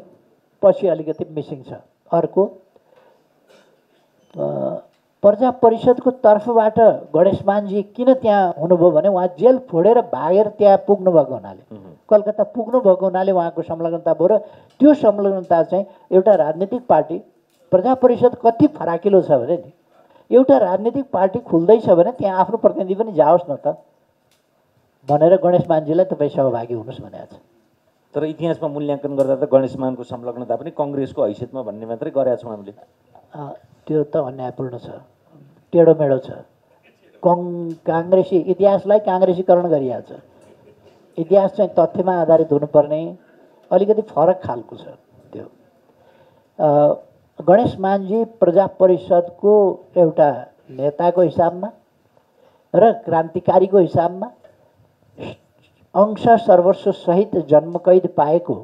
पछि अलिकति मिसिङ छ। अर्को, प्रजा परिषदको तर्फबाट गणेशमानजी किन त्यहाँ हुनुभयो भने उहाँ जेल फोडेर भागेर त्यहाँ पुग्नुभएको हुनाले, कलकत्ता पुग्नुभएको हुनाले उहाँको संलग्नता भयो। र त्यो संलग्नता चाहिँ एउटा राजनीतिक पार्टी, प्रजा परिषद कति फराकिलो छ भने नि, एउटा राजनीतिक पार्टी खुल्दैछ भने त्यहाँ आफ्नो प्रतिनिधि पनि जाओस् न त भनेर गणेश मानजीलाई तपाईँ सहभागी हुनुहोस् भनेको छ। तर इतिहासमा मूल्याङ्कन गर्दा त गणेश मानको संलग्नता पनि कङ्ग्रेसको हैसियतमा भन्ने मात्रै गरेका छौँ हामीले। त्यो त अन्यायपूर्ण छ, टेढोमेढो छ। काङ्ग्रेसी इतिहासलाई काङ्ग्रेसीकरण गरिहाल्छ। इतिहास चाहिँ तथ्यमा आधारित हुनुपर्ने अलिकति फरक खालको छ त्यो। गणेश मानजी प्रजा परिषदको एउटा नेताको हिसाबमा र क्रान्तिकारीको हिसाबमा अंश सर्वस्व सहित जन्मकैद पाएको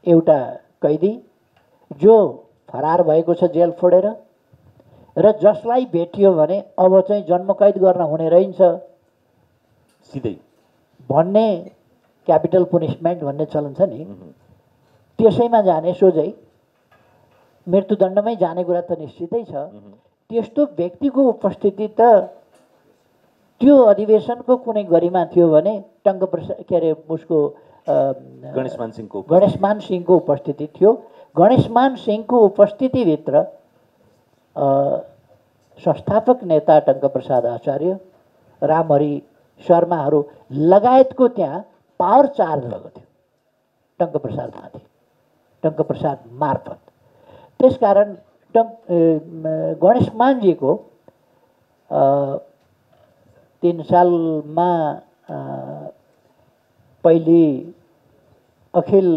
एउटा कैदी जो फरार भएको छ जेल फोडेर र जसलाई भेटियो भने अब चाहिँ जन्मकैद गर्न हुने रहन्छ सिधै भन्ने क्यापिटल पनिसमेन्ट भन्ने चलन छ नि, त्यसैमा जाने सोझै मृत्युदण्डमै जाने कुरा त निश्चितै छ। त्यस्तो व्यक्तिको उपस्थिति त त्यो अधिवेशनको कुनै गरिमा थियो भने टङ्कप्रसाद के अरे उसको गणेशमान सिंहको उपस्थिति थियो। गणेशमान सिंहको उपस्थितिभित्र संस्थापक नेता टङ्कप्रसाद आचार्य, रामहरि शर्माहरू लगायतको त्यहाँ पावर चार्ज भएको थियो टङ्कप्रसादमाथि, टङ्कप्रसाद मार्फत। त्यसकारण गणेश मानजीको 3 सालमा पहिली अखिल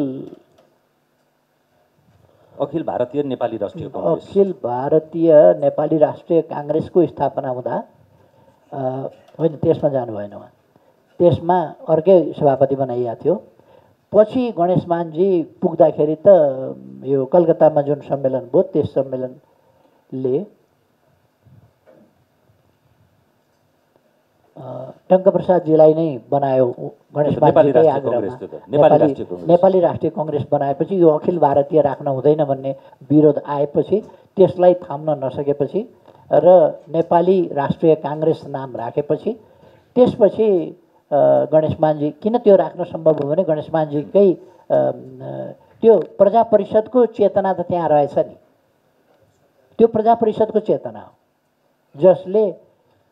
भारतीय नेपाली राष्ट्रिय काङ्ग्रेस अखिल भारतीय नेपाली राष्ट्रिय काङ्ग्रेसको स्थापना हुँदा होइन, त्यसमा जानु भएन उहाँ, त्यसमा अर्कै सभापति बनाइएको थियो। पछि गणेश मानजी पुग्दाखेरि त यो कलकत्तामा जुन सम्मेलन भयो त्यस सम्मेलनले टङ्कप्रसादजीलाई नै बनायो। गणेश मानजीकै आग्रहमा नेपाली राष्ट्रिय काङ्ग्रेस बनाएपछि यो अखिल भारतीय राख्न हुँदैन भन्ने विरोध आएपछि त्यसलाई थाम्न नसकेपछि र नेपाली राष्ट्रिय काङ्ग्रेस नाम राखेपछि त्यसपछि गणेश मानजी किन त्यो राख्न सम्भव हो भने गणेश मानजीकै त्यो प्रजा परिषदको चेतना त त्यहाँ रहेछ नि, त्यो प्रजा परिषदको चेतना हो जसले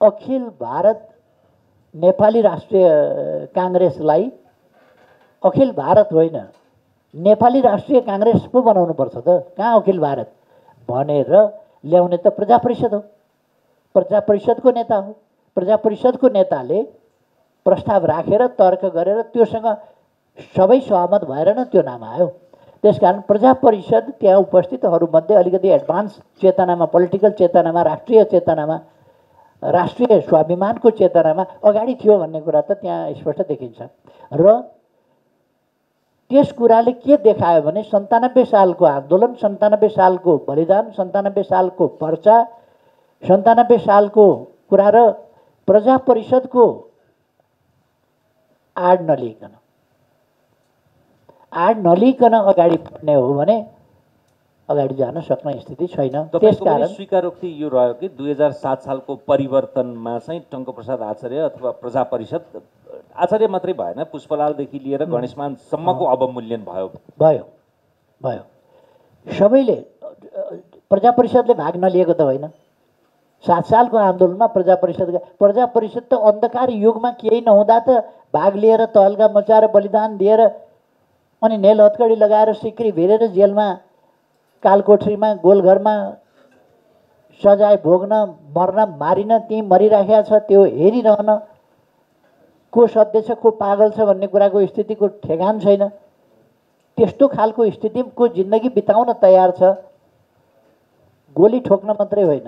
अखिल भारत नेपाली राष्ट्रिय काङ्ग्रेसलाई अखिल भारत होइन नेपाली राष्ट्रिय काङ्ग्रेस पो बनाउनुपर्छ त, कहाँ अखिल भारत भनेर ल्याउने त प्रजा परिषद हो, प्रजा परिषदको नेता हो। प्रजा परिषदको नेताले प्रस्ताव राखेर तर्क गरेर त्योसँग सबै सहमत भएर न त्यो नाम आयो। त्यसकारण प्रजा परिषद त्यहाँ उपस्थितहरूमध्ये अलिकति एडभान्स चेतनामा, पोलिटिकल चेतनामा, राष्ट्रिय चेतनामा, राष्ट्रिय स्वाभिमानको चेतनामा अगाडि थियो भन्ने कुरा त त्यहाँ स्पष्ट देखिन्छ। र त्यस कुराले के देखायो भने 97 सालको आन्दोलन, 97 सालको बलिदान, 97 सालको पर्चा, 97 सालको कुरा र प्रजा परिषदको आड नलिकन अगाडि बढ्ने हो भने अगाडि जान सक्ने स्थिति छैन। त्यसकारण स्वीकारोक्ति यो रह्यो कि 2007 सालको परिवर्तनमा चाहिँ टङ्कप्रसाद आचार्य अथवा प्रजा परिषद, आचार्य मात्रै भएन, पुष्पलालदेखि लिएर गणेशमानसम्मको अवमूल्यन भयो। सबैले, प्रजा परिषदले भाग नलिएको त होइन। 7 सालको आन्दोलनमा प्रजा परिषद त अन्धकार युगमा केही नहुँदा त भाग लिएर तहल्का मचाएर बलिदान दिएर अनि नेल हतकडी लगाएर सिक्री भिरेर जेलमा कालकोठरीमा गोलघरमा सजाय भोग्न, मर्न, मारिन त्यहीँ मरिराखेका छ, त्यो हेरिरहन को सत्य छ को पागल छ भन्ने कुराको स्थितिको ठेगान छैन। त्यस्तो खालको स्थितिको जिन्दगी बिताउन तयार छ। गोली ठोक्न मात्रै होइन,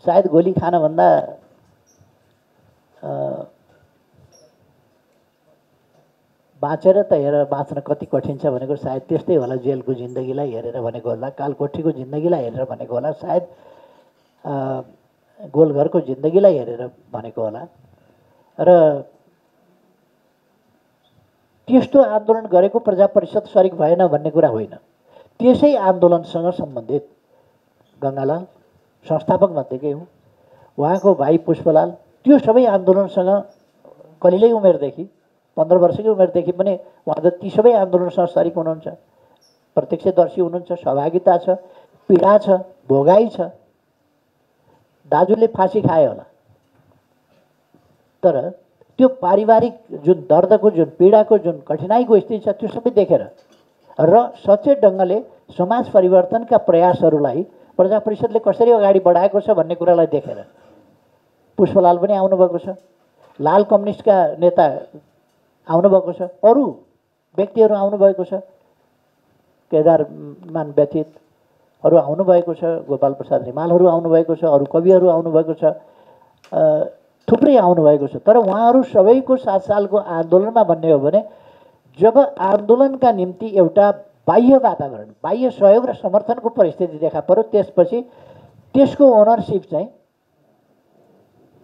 सायद गोली खानभन्दा बाँचेर त हेर बाँच्न कति कठिन छ भनेको सायद त्यस्तै होला। जेलको जिन्दगीलाई हेरेर भनेको होला, कालकोठीको जिन्दगीलाई हेरेर भनेको होला, सायद गोलघरको जिन्दगीलाई हेरेर भनेको होला। र त्यस्तो आन्दोलन गरेको प्रजा परिषद सरिक भएन भन्ने कुरा होइन। त्यसै आन्दोलनसँग सम्बन्धित गङ्गालाल संस्थापक मध्येकै हुँ, उहाँको भाइ पुष्पलाल त्यो सबै आन्दोलनसँग कलिलै उमेरदेखि 15 वर्षकै उमेरदेखि पनि उहाँ त ती सबै आन्दोलनसँग सरिक हुनुहुन्छ, प्रत्यक्षदर्शी हुनुहुन्छ, सहभागिता छ। पीडा छ, भोगाइ छ। दाजुले फाँसी खाए होला, तर त्यो पारिवारिक जुन दर्दको, जुन पीडाको, जुन कठिनाइको स्थिति छ, त्यो सबै देखेर र सचेत ढङ्गले समाज परिवर्तनका प्रयासहरूलाई प्रजा परिषदले कसरी अगाडि बढाएको छ भन्ने कुरालाई देखेर पुष्पलाल पनि आउनुभएको छ, लाल कम्युनिस्टका नेता आउनुभएको छ, अरू व्यक्तिहरू आउनुभएको छ, केदारमान व्यतीत अरू आउनुभएको छ, गोपाल प्रसाद रिमालहरू आउनुभएको छ, अरू कविहरू आउनुभएको छ, थुप्रै आउनुभएको छ। तर उहाँहरू सबैको 7 सालको आन्दोलनमा भन्ने हो भने जब आन्दोलनका निम्ति एउटा बाह्य वातावरण, बाह्य सहयोग र समर्थनको परिस्थिति देखा पर्यो, त्यसपछि त्यसको ओनरसिप चाहिँ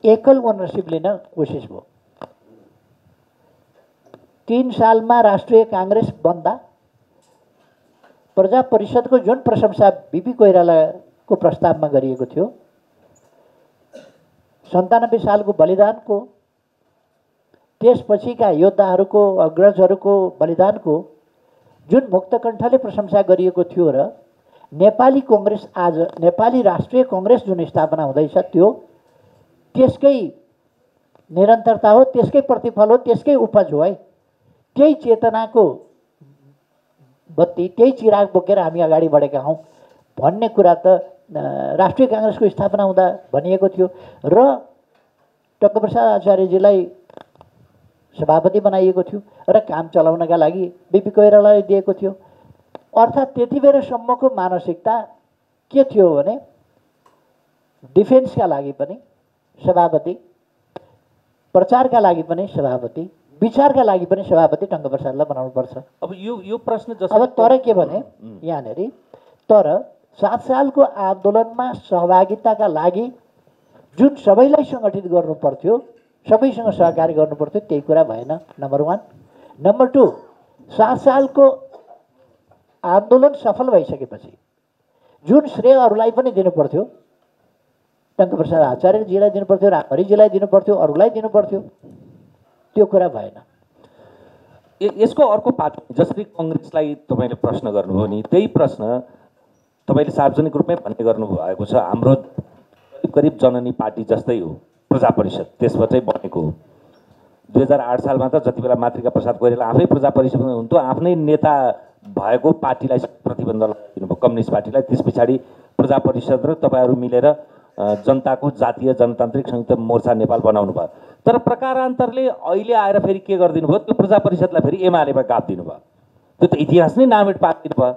एकल ओनरसिप लिन कोसिस भयो। 3 सालमा राष्ट्रिय काङ्ग्रेस बन्दा प्रजा परिषदको जुन प्रशंसा बिपी कोइरालाको प्रस्तावमा गरिएको थियो, 97 सालको बलिदानको, त्यसपछिका योद्धाहरूको, अग्रजहरूको बलिदानको जुन मुक्तकण्ठले प्रशंसा गरिएको थियो र नेपाली कङ्ग्रेस आज, नेपाली राष्ट्रिय कङ्ग्रेस जुन स्थापना हुँदैछ, त्यो त्यसकै निरन्तरता हो, त्यसकै प्रतिफल हो, त्यसकै उपज हो है। त्यही चेतनाको बत्ती, त्यही चिराग बोकेर हामी अगाडि बढेका हौँ भन्ने कुरा त राष्ट्रिय काङ्ग्रेसको स्थापना हुँदा भनिएको थियो र टक्करप्रसाद आचार्यजीलाई सभापति बनाइएको थियो र काम चलाउनका लागि बिपी कोइरालालाई दिएको थियो। अर्थात् त्यति बेलासम्मको मानसिकता के थियो भने डिफेन्सका लागि पनि सभापति, प्रचारका लागि पनि सभापति, विचारका लागि पनि सभापति टङ्कप्रसादलाई बनाउनुपर्छ। अब यो प्रश्न जस्तो अब तर के भने यहाँनिर, तर 7 सालको आन्दोलनमा सहभागिताका लागि जुन सबैलाई सङ्गठित गर्नु पर्थ्यो, सबैसँग सहकारी गर्नु पर्थ्यो, त्यही कुरा भएन, नम्बर 1। नम्बर 2, 7 सालको आन्दोलन सफल भइसकेपछि जुन श्रेय अरूलाई पनि दिनु पर्थ्यो, टङ्कप्रसाद आचार्यजीलाई दिनु पर्थ्यो, रामहरिजीलाई दिनु पर्थ्यो, अरूलाई दिनु पर्थ्यो, त्यो कुरा भएन। यसको अर्को पाटो, जसरी कङ्ग्रेसलाई तपाईँले प्रश्न गर्नुभयो नि, त्यही प्रश्न तपाईँले सार्वजनिक रूपमै भन्ने गर्नुभएको छ। हाम्रो करिब जननी पार्टी जस्तै हो प्रजा परिषद, त्यसबाटै बनेको हो। 2008 सालमा त जति बेला मातृका प्रसाद कोइराला आफै प्रजा परिषदमा हुन्थ्यो, आफ्नै नेता भएको पार्टीलाई प्रतिबन्ध लगाइदिनुभयो, कम्युनिस्ट पार्टीलाई। त्यस पछाडि प्रजा परिषद र तपाईँहरू मिलेर जनताको जातीय जनतान्त्रिक संयुक्त मोर्चा नेपाल बनाउनु भयो। तर प्रकारान्तरले अहिले आएर फेरि के गरिदिनु भयो, त्यो प्रजा परिषदलाई फेरि एमालेमा गापिदिनु भयो। त्यो त इतिहास नै नामेट पारिदिनु भयो।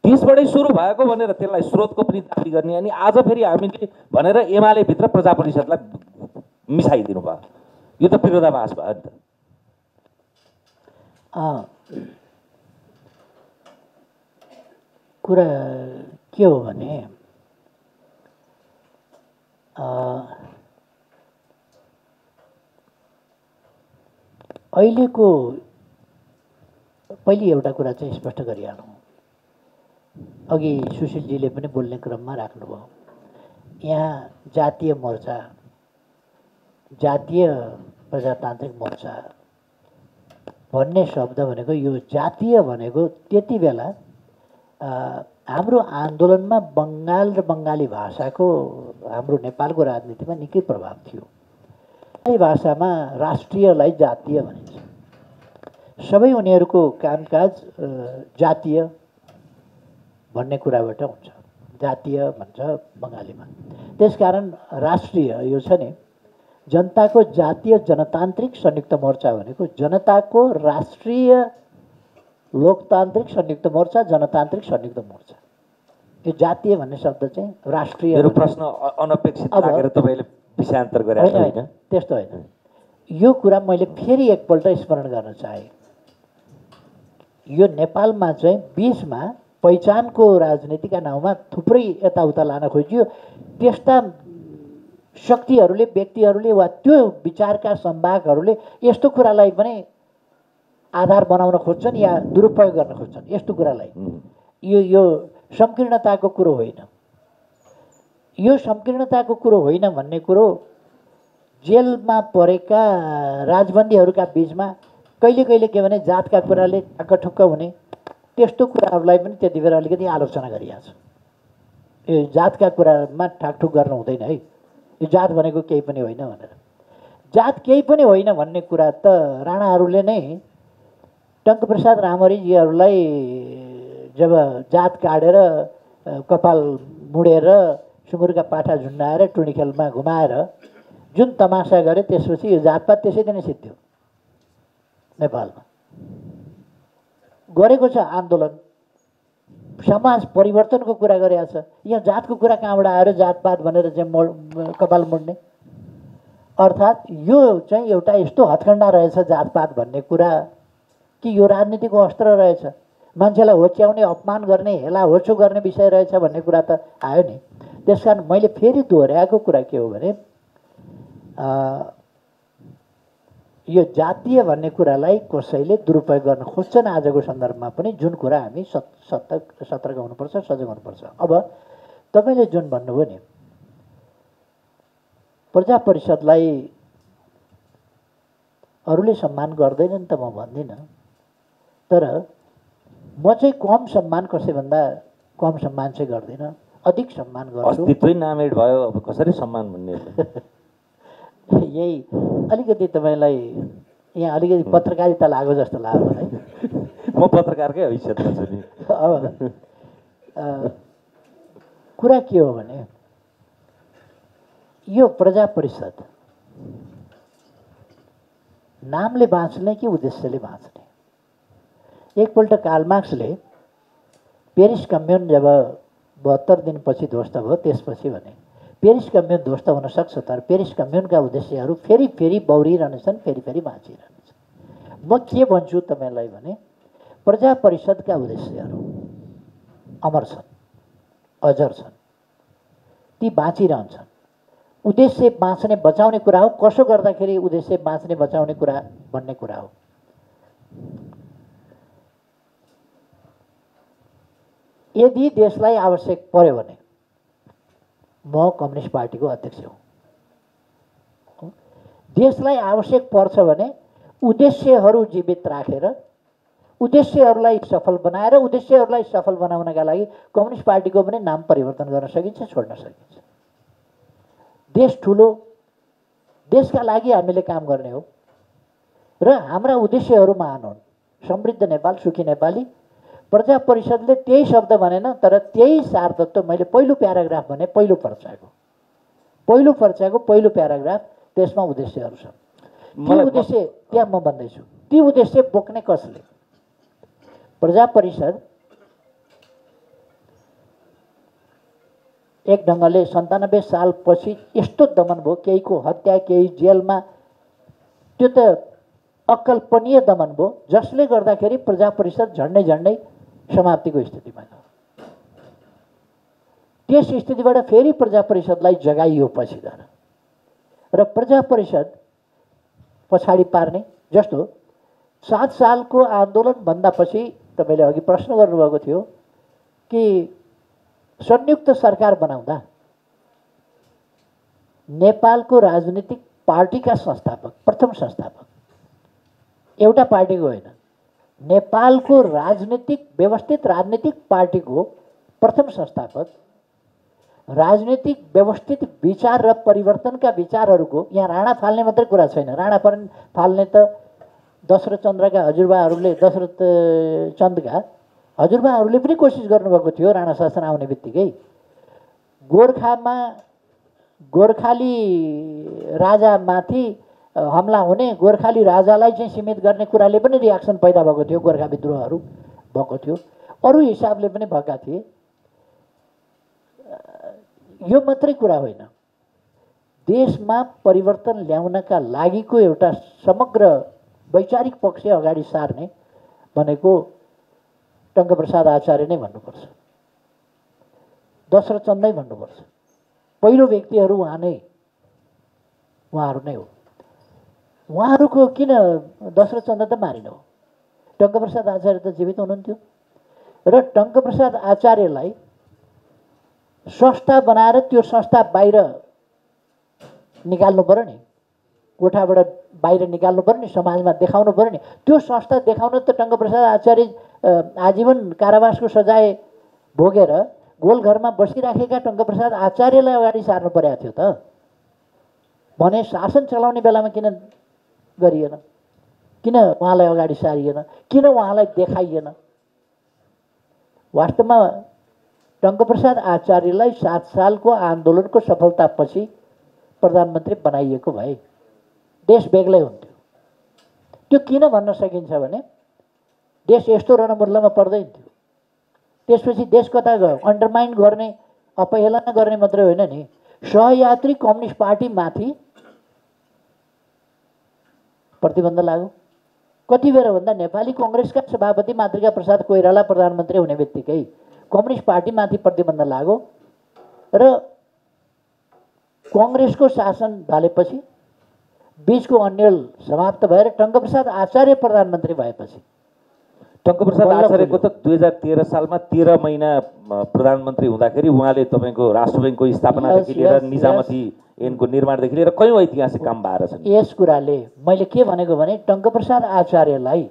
त्यसबाटै सुरु भएको भनेर त्यसलाई स्रोतको पनि दाबी गर्ने, अनि आज फेरि हामीले भनेर एमाले भित्र प्रजा परिषदलाई मिसाइदिनु भयो। यो त विरोधाभास भयो नि त। कुरा के हो भने अहिलेको, पहिले एउटा कुरा चाहिँ स्पष्ट गरिहालौँ, अघि सुशीलजीले पनि बोल्ने क्रममा राख्नुभयो, यहाँ जातीय मोर्चा, जातीय प्रजातान्त्रिक मोर्चा भन्ने शब्द भनेको, यो जातीय भनेको त्यति बेला हाम्रो आन्दोलनमा बङ्गाल र बङ्गाली भाषाको, हाम्रो नेपालको राजनीतिमा निकै प्रभाव थियो। नेपाली भाषामा राष्ट्रियलाई जातीय भनिन्छ। सबै उनीहरूको कामकाज जातीय भन्ने कुराबाट हुन्छ, जातीय भन्छ बङ्गालीमा। त्यसकारण राष्ट्रिय यो छ नि, जनताको जातीय जनतान्त्रिक संयुक्त मोर्चा भनेको जनताको राष्ट्रिय लोकतान्त्रिक संयुक्त मोर्चा, जनतान्त्रिक संयुक्त मोर्चा। यो जातीय भन्ने शब्द चाहिँ राष्ट्रिय। मेरो प्रश्न अनपेक्षित लागेर तपाईँले विषयान्तर गरे होइन? त्यस्तो होइन। यो कुरा मैले फेरि एकपल्ट स्मरण गर्न चाहेँ। यो नेपालमा चाहिँ बिचमा पहिचानको राजनीतिका नाउँमा थुप्रै यताउता लान खोजियो। त्यस्ता शक्तिहरूले, व्यक्तिहरूले वा त्यो विचारका सम्भागहरूले यस्तो कुरालाई पनि आधार बनाउन खोज्छन् या दुरुपयोग गर्न खोज्छन्। यस्तो कुरालाई यो संकीर्णताको कुरो होइन, यो संकीर्णताको कुरो होइन भन्ने कुरो जेलमा परेका राजबन्दीहरूका बिचमा कहिले कहिले के भने जातका कुराले ठक्क हुने, त्यस्तो कुराहरूलाई पनि त्यति बेला अलिकति आलोचना गरिएको छ। यो जातका कुरामा ठाकठुक गर्न हुँदैन है। यो जात भनेको केही पनि होइन भनेर, जात केही पनि होइन भन्ने कुरा त राणाहरूले नै टङ्कप्रसाद रामहरिजीहरूलाई जब जात काटेर कपाल मुडेर सुँगुरका पाठा झुन्डाएर टुँडिखेलमा घुमाएर जुन तमासा गरे, त्यसपछि यो जातपात त्यसै दिन सिद्धियो नेपालमा। गरेको छ आन्दोलन, समाज परिवर्तनको कुरा गरेको छ। यहाँ जातको कुरा कहाँबाट आएर जातपात भनेर चाहिँ कपाल मुड्ने? अर्थात् यो चाहिँ एउटा यस्तो हत्खण्डा रहेछ जातपात भन्ने कुरा कि यो राजनीतिको अस्त्र रहेछ, मान्छेलाई होच्याउने, अपमान गर्ने, हेला होचो गर्ने विषय रहेछ भन्ने कुरा त आयो नि। त्यस कारण मैले फेरि दोहोऱ्याएको कुरा के हो भने यो जातीय भन्ने कुरालाई कसैले दुरुपयोग गर्न खोज्छन् आजको सन्दर्भमा पनि, जुन कुरा हामी सतर्क हुनुपर्छ, सजग हुनुपर्छ। अब तपाईँले जुन भन्नुभयो नि प्रजा परिषदलाई अरूले सम्मान गर्दैनन् त म भन्दिनँ, तर म चाहिँ कम सम्मान कसैभन्दा कम सम्मान चाहिँ गर्दिनँ, अधिक सम्मान गर्छु। अस्तित्वै नामेड भयो, अब कसरी सम्मान भन्ने? यही अलिकति तपाईँलाई यहाँ अलिकति पत्रकारिता लाग्यो जस्तो लाग्यो मलाई। म पत्रकारकै हैसियतमा छु नि। अब कुरा के हो भने यो प्रजा परिषद नामले बाँच्ने कि उद्देश्यले बाँच्ने? एकपल्ट कार्ल मार्क्सले पेरिस कम्युन जब 72 दिनपछि ध्वस्त भयो, त्यसपछि भने पेरिस कम्युन ध्वस्त हुन सक्छ, तर पेरिस कम्युनका उद्देश्यहरू फेरि फेरि बौरिरहनेछन्, फेरि फेरि बाँचिरहनेछन्। म के भन्छु तपाईँलाई भने प्रजा परिषदका उद्देश्यहरू अमर छन्, अजर छन्, ती बाँचिरहन्छन्। उद्देश्य बाँच्ने बचाउने कुरा हो, कसो गर्दाखेरि उद्देश्य बाँच्ने बचाउने कुरा भन्ने कुरा हो। यदि देशलाई आवश्यक पर्यो भने म कम्युनिस्ट पार्टीको अध्यक्ष हुँ। देशलाई आवश्यक पर्छ भने उद्देश्यहरू जीवित राखेर उद्देश्यहरूलाई सफल बनाएर उद्देश्यहरूलाई सफल बनाउनका लागि कम्युनिस्ट पार्टीको पनि नाम परिवर्तन गर्न सकिन्छ, छोड्न सकिन्छ। देश ठुलो, देशका लागि हामीले काम गर्ने हो र हाम्रा उद्देश्यहरू महान हुन्। समृद्ध नेपाल, सुखी नेपाली। प्रजा परिषदले त्यही शब्द भनेन, तर त्यही सार तत्त्व मैले पहिलो प्याराग्राफ भने, पहिलो पर्चाको पहिलो प्याराग्राफ, त्यसमा उद्देश्यहरू छन्। ती उद्देश्य त्यहाँ म भन्दैछु, ती उद्देश्य बोक्ने कसले? प्रजा परिषद एक ढङ्गले 97 सालपछि यस्तो दमन भयो, केहीको हत्या, केही जेलमा, त्यो त अकल्पनीय दमन भयो, जसले गर्दाखेरि प्रजा परिषद झन्डै झन्डै समाप्तिको स्थितिमा गयो। त्यस स्थितिबाट फेरि प्रजा परिषदलाई जगाइयो पछि गएर, र प्रजा परिषद पछाडि पार्ने जस्तो 7 सालको आन्दोलनभन्दा पछि तपाईँले अघि प्रश्न गर्नुभएको थियो कि संयुक्त सरकार बनाउँदा नेपालको राजनीतिक पार्टीका संस्थापक, प्रथम संस्थापक एउटा पार्टीको होइन, नेपालको व्यवस्थित राजनीतिक पार्टीको प्रथम संस्थापक, राजनीतिक व्यवस्थित विचार र परिवर्तनका विचारहरूको, यहाँ राणा फाल्ने मात्रै कुरा छैन। राणा फाल्ने त दशरथ चन्द्रका हजुरबाहरूले, दशरथ चन्दका हजुरबाहरूले पनि कोसिस गर्नुभएको थियो। राणा शासन आउने बित्तिकै गोर्खाली राजामाथि हमला हुने, गोर्खाली राजालाई चाहिँ सीमित गर्ने कुराले पनि रियाक्सन पैदा भएको थियो, गोर्खा विद्रोहहरू भएको थियो, अरू हिसाबले पनि भएका थिए। यो मात्रै कुरा होइन, देशमा परिवर्तन ल्याउनका लागिको एउटा समग्र वैचारिक पक्ष अगाडि सार्ने भनेको टङ्कप्रसाद आचार्य नै भन्नुपर्छ, दशरथ चन्द नै भन्नुपर्छ। पहिलो व्यक्तिहरू उहाँहरू नै हो। उहाँहरूको किन दशरथ चन्द त मारिनु हो, टङ्कप्रसाद आचार्य त जीवित हुनुहुन्थ्यो। र टङ्कप्रसाद आचार्यलाई संस्था बनाएर त्यो संस्था बाहिर निकाल्नु पर्यो नि, कोठाबाट बाहिर निकाल्नु पर्यो नि, समाजमा देखाउनु पर्यो नि। त्यो संस्था देखाउन त टङ्कप्रसाद आचार्य आजीवन कारावासको सजाय भोगेर गोलघरमा बसिराखेका टङ्कप्रसाद आचार्यलाई अगाडि सार्नु परेको थियो त। भने शासन चलाउने बेलामा किन गरिएन, किन उहाँलाई अगाडि सारिएन, किन उहाँलाई देखाइएन? वास्तवमा टङ्कप्रसाद आचार्यलाई 7 सालको आन्दोलनको सफलतापछि प्रधानमन्त्री बनाइएको भए देश बेग्लै हुन्थ्यो। त्यो किन भन्न सकिन्छ भने देश यस्तो रणमुल्लमा पर्दैन थियो। त्यसपछि देश कता गयो? अन्डरमाइन गर्ने, अपहेलना गर्ने मात्रै होइन नि, सहयात्री कम्युनिस्ट पार्टीमाथि प्रतिबन्ध लाग्यो। कति बेर भन्दा नेपाली कङ्ग्रेसका सभापति मातृका प्रसाद कोइराला प्रधानमन्त्री हुने बित्तिकै कम्युनिस्ट पार्टीमाथि प्रतिबन्ध लाग्यो र कङ्ग्रेसको शासन ढलेपछि बीचको अन्यल समाप्त भएर टङ्कप्रसाद आचार्य प्रधानमन्त्री भएपछि टङ्कप्रसाद आचार्यको त 2013 सालमा 13 महिना प्रधानमन्त्री हुँदाखेरि उहाँले तपाईँको राष्ट्र ब्याङ्कको स्थापनादेखि लिएर निजामती ऐनको निर्माणदेखि लिएर कयौँ ऐतिहासिक काम भएर छन्। यस कुराले मैले के भनेको भने टङ्कप्रसाद आचार्यलाई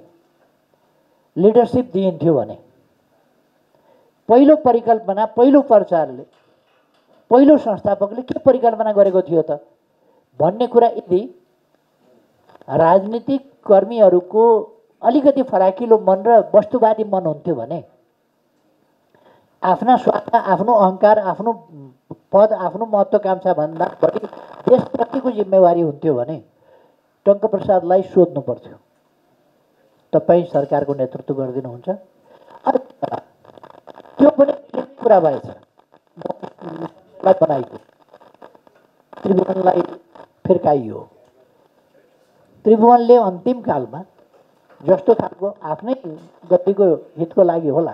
लिडरसिप दिइन्थ्यो भने पहिलो परिकल्पना, पहिलो प्रचारले, पहिलो संस्थापकले के परिकल्पना गरेको थियो त भन्ने कुरा यदि राजनीतिक कर्मीहरूको अलिकति फराकिलो मन र वस्तुवादी मन हुन्थ्यो भने आफ्ना स्वार्थ, आफ्नो अहङ्कार, आफ्नो पद, आफ्नो महत्त्वाकांक्षा भन्दा बढी देशप्रतिको जिम्मेवारी हुन्थ्यो भने टङ्कप्रसादलाई सोध्नु पर्थ्यो, तपाईँ सरकारको नेतृत्व गरिदिनुहुन्छ? त्यो पनि कुरा भएछ बनाइयो, त्रिभुवनलाई फिर्काइयो। त्रिभुवनले अन्तिम कालमा जस्तो खालको आफ्नै गतिको हितको लागि होला,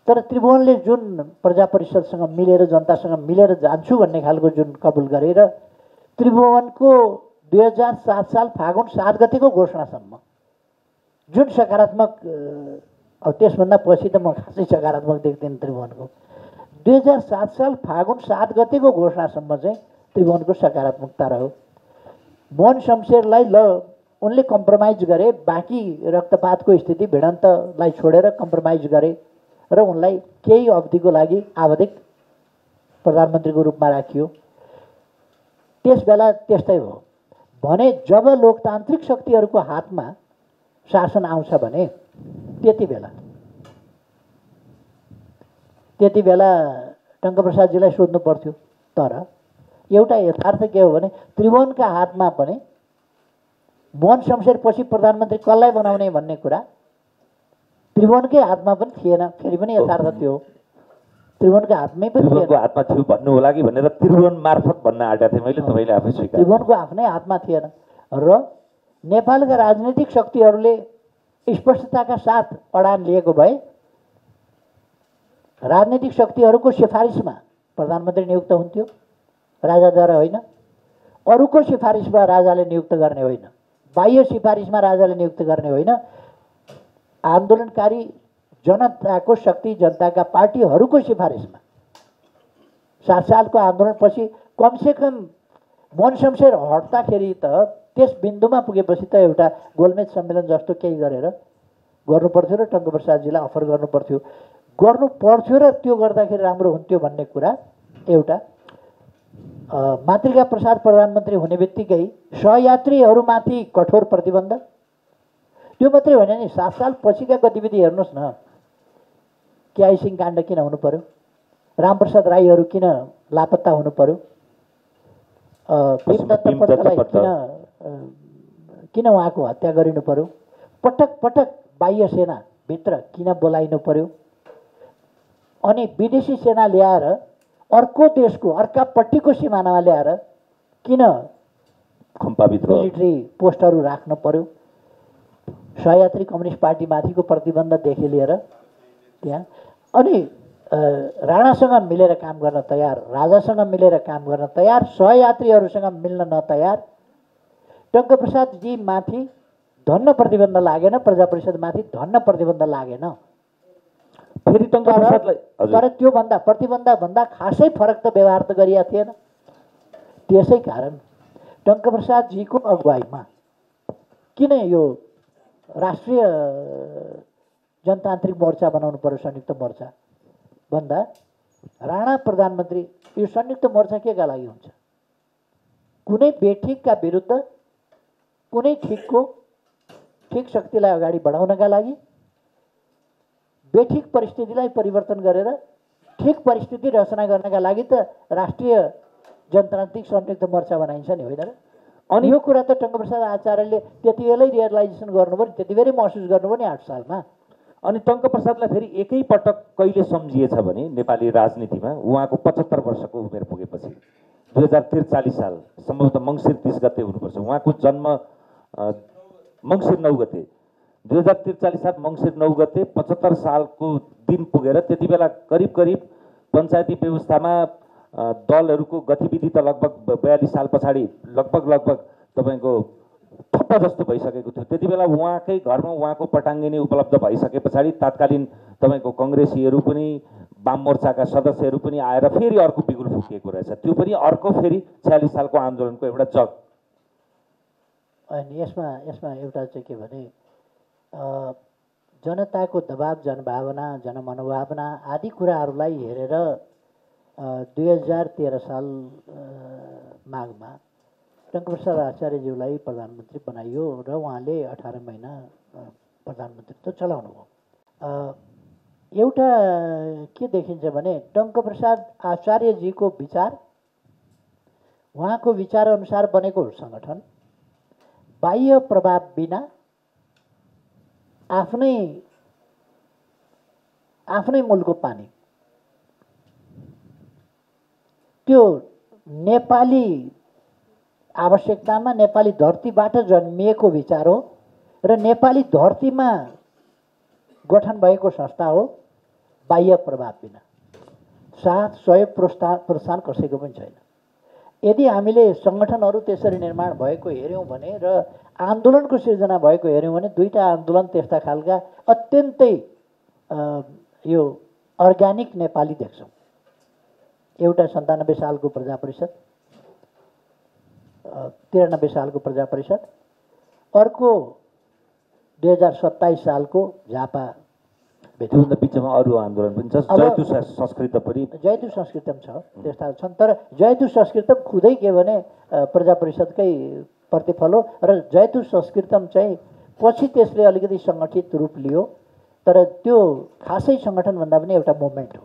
तर त्रिभुवनले जुन प्रजा परिषदसँग मिलेर, जनतासँग मिलेर जान्छु भन्ने खालको जुन कबुल गरेर त्रिभुवनको 2007 साल फागुन 7 गतेको घोषणासम्म जुन सकारात्मक, अब त्यसभन्दा पछि त म खासै सकारात्मक देख्दिनँ त्रिभुवनको, 2007 साल फागुन 7 गतेको घोषणासम्म चाहिँ त्रिभुवनको सकारात्मकता रह्यो। मोहन शमशेरलाई उनले कम्प्रोमाइज गरे, बाँकी रक्तपातको स्थिति भिडन्तलाई छोडेर कम्प्रोमाइज गरे र उनलाई केही अवधिको लागि आवधिक प्रधानमन्त्रीको रूपमा राखियो। त्यस बेला त्यस्तै हो भने जब लोकतान्त्रिक शक्तिहरूको हातमा शासन आउँछ भने त्यति बेला टङ्कप्रसादजीलाई सोध्नु पर्थ्यो। तर एउटा यथार्थ के हो भने त्रिभुवनका हातमा पनि मोहन शमशेरपछि प्रधानमन्त्री कसलाई बनाउने भन्ने कुरा त्रिभुवनकै हातमा पनि थिएन। फेरि पनि यथार्थ त्यो त्रिभुवनको हातमै पनि त्रिभुवनको हातमा थियो भन्नु होला कि भनेर त्रिभुवन मार्फत भन्न आँटेको थिएँ मैले, तपाईँले आफै स्वीकार। त्रिभुवनको आफ्नै हातमा थिएन र नेपालका राजनीतिक शक्तिहरूले स्पष्टताका साथ अडान लिएको भए राजनीतिक शक्तिहरूको सिफारिसमा प्रधानमन्त्री नियुक्त हुन्थ्यो, राजाद्वारा होइन। अरूको सिफारिसमा राजाले नियुक्त गर्ने होइन, बाह्य सिफारिसमा राजाले नियुक्त गर्ने होइन। आन्दोलनकारी जनताको शक्ति, जनताका पार्टीहरूको सिफारिसमा 7 सालको आन्दोलनपछि कमसेकम मोहन शमशेर हट्दाखेरि त त्यस बिन्दुमा पुगेपछि त एउटा गोलमेज सम्मेलन जस्तो केही गरेर गर्नु पर्थ्यो र टङ्कप्रसादजीलाई अफर गर्नु पर्थ्यो र त्यो गर्दाखेरि राम्रो हुन्थ्यो भन्ने कुरा एउटा। मातृका प्रसाद प्रधानमन्त्री हुने बित्तिकै सहयात्रीहरूमाथि कठोर प्रतिबन्ध, त्यो मात्रै होइन नि, 7 साल पछिका गतिविधि हेर्नुहोस् न। केआई सिंह काण्ड किन हुनु पर्यो? रामप्रसाद राईहरू किन लापत्ता हुनु पर्यो? भीमदत्त पन्तलाई किन उहाँको हत्या गरिनु पर्यो? पटक पटक बाह्य सेनाभित्र किन बोलाइनु पर्यो? अनि विदेशी सेना ल्याएर अर्को देशको अर्कापट्टिको सिमानामा ल्याएर किन मिलिट्री पोस्टहरू राख्नु पर्यो? सहयात्री कम्युनिस्ट पार्टीमाथिको प्रतिबन्धदेखि लिएर त्यहाँ अनि राणासँग मिलेर काम गर्न तयार, राजासँग मिलेर काम गर्न तयार, सहयात्रीहरूसँग मिल्न नतयार। टङ्कप्रसादजी माथि धन्न प्रतिबन्ध लागेन, प्रजा परिषदमाथि धन्न प्रतिबन्ध लागेन। फेरि टङ्कप्रसादलाई तर त्योभन्दा प्रतिबन्धभन्दा खासै फरक त व्यवहार त गरिया थिएन। त्यसै कारण टङ्कप्रसादजीको अगुवाईमा किन यो राष्ट्रिय जनतान्त्रिक मोर्चा बनाउनु पर्यो, संयुक्त मोर्चा भन्दा राणा प्रधानमन्त्री, यो संयुक्त मोर्चा केका लागि हुन्छ? कुनै बेठिकका विरुद्ध कुनै ठिक शक्तिलाई अगाडि बढाउनका लागि, बेठिक परिस्थितिलाई परिवर्तन गरेर ठिक परिस्थिति रचना गर्नका लागि त राष्ट्रिय जनतान्त्रिक संयुक्त मोर्चा बनाइन्छ नि, होइन र? अनि यो कुरा त टङ्कप्रसाद आचार्यले त्यति बेलै रियलाइजेसन गर्नुभयो नि, त्यति बेलै महसुस गर्नुभयो नि 8 सालमा। अनि टङ्कप्रसादलाई फेरि एकैपटक कहिले सम्झिएछ भने नेपाली राजनीतिमा उहाँको 75 वर्षको उमेर पुगेपछि 2043 साल सम्भवतः मङ्सिर 30 गते हुनुपर्छ, उहाँको जन्म मङ्सिर 9 गते, 2043 साल मङ्सिर 9 गते 75 सालको दिन पुगेर त्यति बेला करिब करिब पञ्चायती व्यवस्थामा दलहरूको गतिविधि त लगभग 42 साल पछाडि लगभग तपाईँको ठप्प जस्तो भइसकेको थियो। त्यति बेला उहाँकै घरमा उहाँको पटाङ्गिनी उपलब्ध भइसके पछाडि तत्कालीन तपाईँको कङ्ग्रेसीहरू पनि वाम मोर्चाका सदस्यहरू पनि आएर फेरि अर्को बिगुल फुकिएको रहेछ। त्यो पनि अर्को फेरि 46 सालको आन्दोलनको एउटा जग। अनि यसमा एउटा चाहिँ के भने जनताको दबाब, जनभावना, जनमनोभावना आदि कुराहरूलाई हेरेर 2013 साल माघमा टङ्कप्रसाद आचार्यज्यूलाई प्रधानमन्त्री बनाइयो र उहाँले 18 महिना प्रधानमन्त्रीत्व चलाउनु भयो। एउटा के देखिन्छ भने टङ्कप्रसाद आचार्यजीको विचार, उहाँको विचारअनुसार बनेको सङ्गठन बाह्य प्रभाव बिना आफ्नै मूलको पानी, त्यो नेपाली आवश्यकतामा नेपाली धरतीबाट जन्मिएको विचार हो र नेपाली धरतीमा गठन भएको संस्था हो, बाह्य प्रभाव बिना। साथ सहयोग प्रोत्साहन कसैको पनि छैन। यदि हामीले सङ्गठनहरू त्यसरी निर्माण भएको हेऱ्यौँ भने र आन्दोलनको सिर्जना भएको हेऱ्यौँ भने दुईटा आन्दोलन त्यस्ता खालका अत्यन्तै यो अर्ग्यानिक नेपाली देख्छौँ। एउटा 97 सालको प्रजा परिषद, 93 सालको प्रजा परिषद, अर्को 2027 सालको झापा। त्योभन्दा बिचमा अरू आन्दोलन पनि छ, जयतु संस्कृत पनि, जयतु संस्कृतम छ, त्यस्ता छन्। तर जयतु संस्कृतम खुदै के भने प्रजा परिषदकै प्रतिफल हो र जयतु संस्कृतम चाहिँ पछि त्यसले अलिकति सङ्गठित रूप लियो, तर त्यो खासै सङ्गठनभन्दा पनि एउटा मुभमेन्ट हो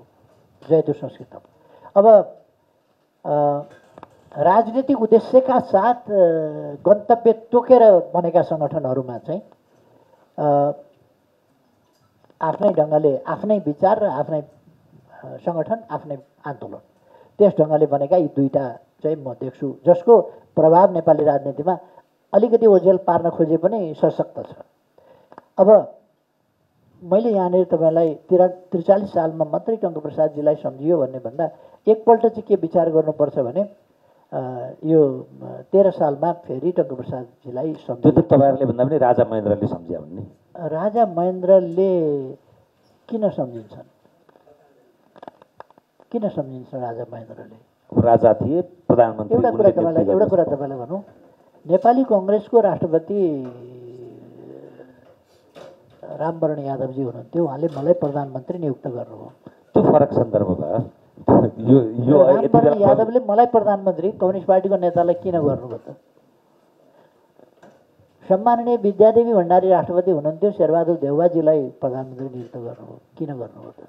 जयतु संस्कृतम। अब राजनीतिक उद्देश्यका साथ गन्तव्य तोकेर बनेका सङ्गठनहरूमा चाहिँ आफ्नै ढङ्गले आफ्नै विचार र आफ्नै सङ्गठन, आफ्नै आन्दोलन, त्यस ढङ्गले बनेका यी दुईटा चाहिँ म देख्छु, जसको प्रभाव नेपाली राजनीतिमा अलिकति ओझेल पार्न खोजे पनि सशक्त छ। अब मैले यहाँनिर तपाईँलाई 43 सालमा मात्रै टङ्कप्रसादजीलाई सम्झियो भन्ने भन्दा एकपल्ट चाहिँ के विचार गर्नुपर्छ भने यो 13 सालमा फेरि टङ्कप्रसादजीलाई सम्झियो। त्यो त तपाईँहरूले भन्दा पनि राजा महेन्द्रले सम्झ्या भन्ने। राजा महेन्द्रले किन सम्झिन्छन्? किन सम्झिन्छ राजा महेन्द्रले? राजा थिए, प्रधानमन्त्री। एउटा कुरा तपाईँलाई भनौँ, नेपाली कङ्ग्रेसको राष्ट्रपति रामवरण यादवजी हुनुहुन्थ्यो, उहाँले मलाई प्रधानमन्त्री नियुक्त गर्नुभयो। त्यो फरक सन्दर्भ भयो। रामवरण यादवले मलाई प्रधानमन्त्री कम्युनिस्ट पार्टीको नेतालाई किन गर्नुभयो त? सम्माननीय विद्यादेवी भण्डारी राष्ट्रपति हुनुहुन्थ्यो, शेरबहादुर देउवाजीलाई प्रधानमन्त्री नियुक्त गर्नुभयो, किन गर्नुभयो त?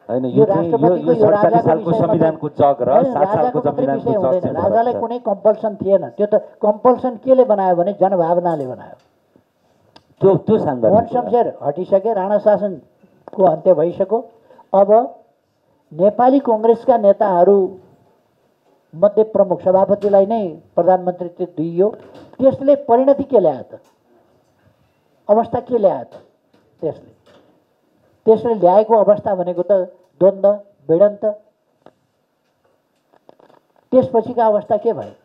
हैन, यो राष्ट्रपतिको यो 47 सालको संविधानको जग र 7 सालको संविधानको जग चाहिँ राजालाई कुनै कम्पल्सन थिएन। त्यो त कम्पल्सन केले बनायो भने जनभावनाले बनायो। त्यो सन्दर्भ वन शमशेर हटिसके, राणा शासनको अन्त्य भइसक्यो। अब नेपाली कङ्ग्रेसका नेताहरू मध्ये प्रमुख सभापतिलाई नै प्रधानमन्त्रीत्व दिइयो। त्यसले परिणति के ल्यायो त? अवस्था के ल्यायो त? त्यसले ल्याएको अवस्था भनेको त द्वन्द्व, भिडन्त। त्यसपछिका अवस्था के भयो?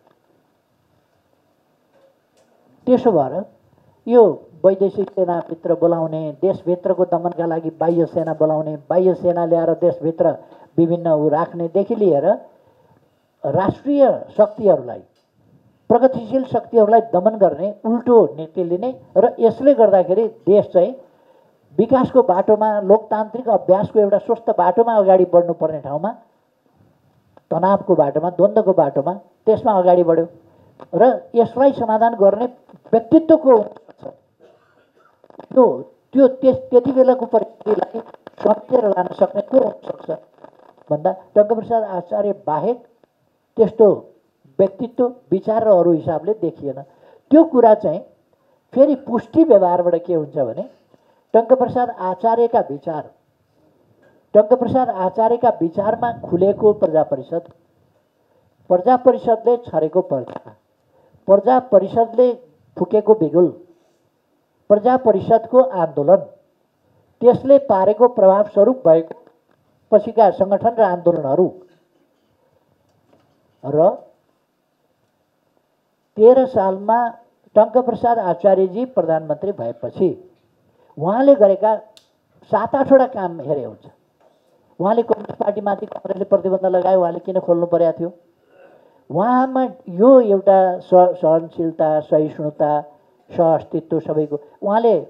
त्यसो भएर यो वैदेशिक सेनाभित्र बोलाउने, देशभित्रको दमनका लागि बाह्य सेना बोलाउने, बाह्य सेना ल्याएर देशभित्र विभिन्न राख्नेदेखि लिएर राष्ट्रिय शक्तिहरूलाई, प्रगतिशील शक्तिहरूलाई दमन गर्ने उल्टो नीति लिने र यसले गर्दाखेरि देश चाहिँ विकासको बाटोमा, लोकतान्त्रिक अभ्यासको एउटा स्वस्थ बाटोमा अगाडि बढ्नुपर्ने ठाउँमा तनावको बाटोमा, द्वन्द्वको बाटोमा त्यसमा अगाडि बढ्यो र यसलाई समाधान गर्ने व्यक्तित्वको त्यो त्यो त्यति बेलाको परिस्थितिलाई समेटेर लान सक्ने को हुनसक्छ भन्दा टङ्कप्रसाद आचार्य बाहेक त्यस्तो व्यक्तित्व विचार र अरू हिसाबले देखिएन। त्यो कुरा चाहिँ फेरि पुष्टि व्यवहारबाट के हुन्छ भने टङ्कप्रसाद आचार्यका विचारमा खुलेको प्रजा परिषदले छरेको पर्चा, प्रजा परिषदले फुकेको बिगुल, प्रजा परिषदको आन्दोलन, त्यसले पारेको प्रभावस्वरूप भएको पछिका सङ्गठन र आन्दोलनहरू र 13 सालमा टङ्कप्रसाद आचार्यजी प्रधानमन्त्री भएपछि उहाँले गरेका 7-8वटा काम हेरे हुन्छ। उहाँले कम्युनिस्ट पार्टीमाथि काङ्ग्रेसले प्रतिबन्ध लगायो, उहाँले किन खोल्नु परेको थियो? उहाँमा यो एउटा सहनशीलता, सहिष्णुता, सहअस्तित्व सबैको, उहाँले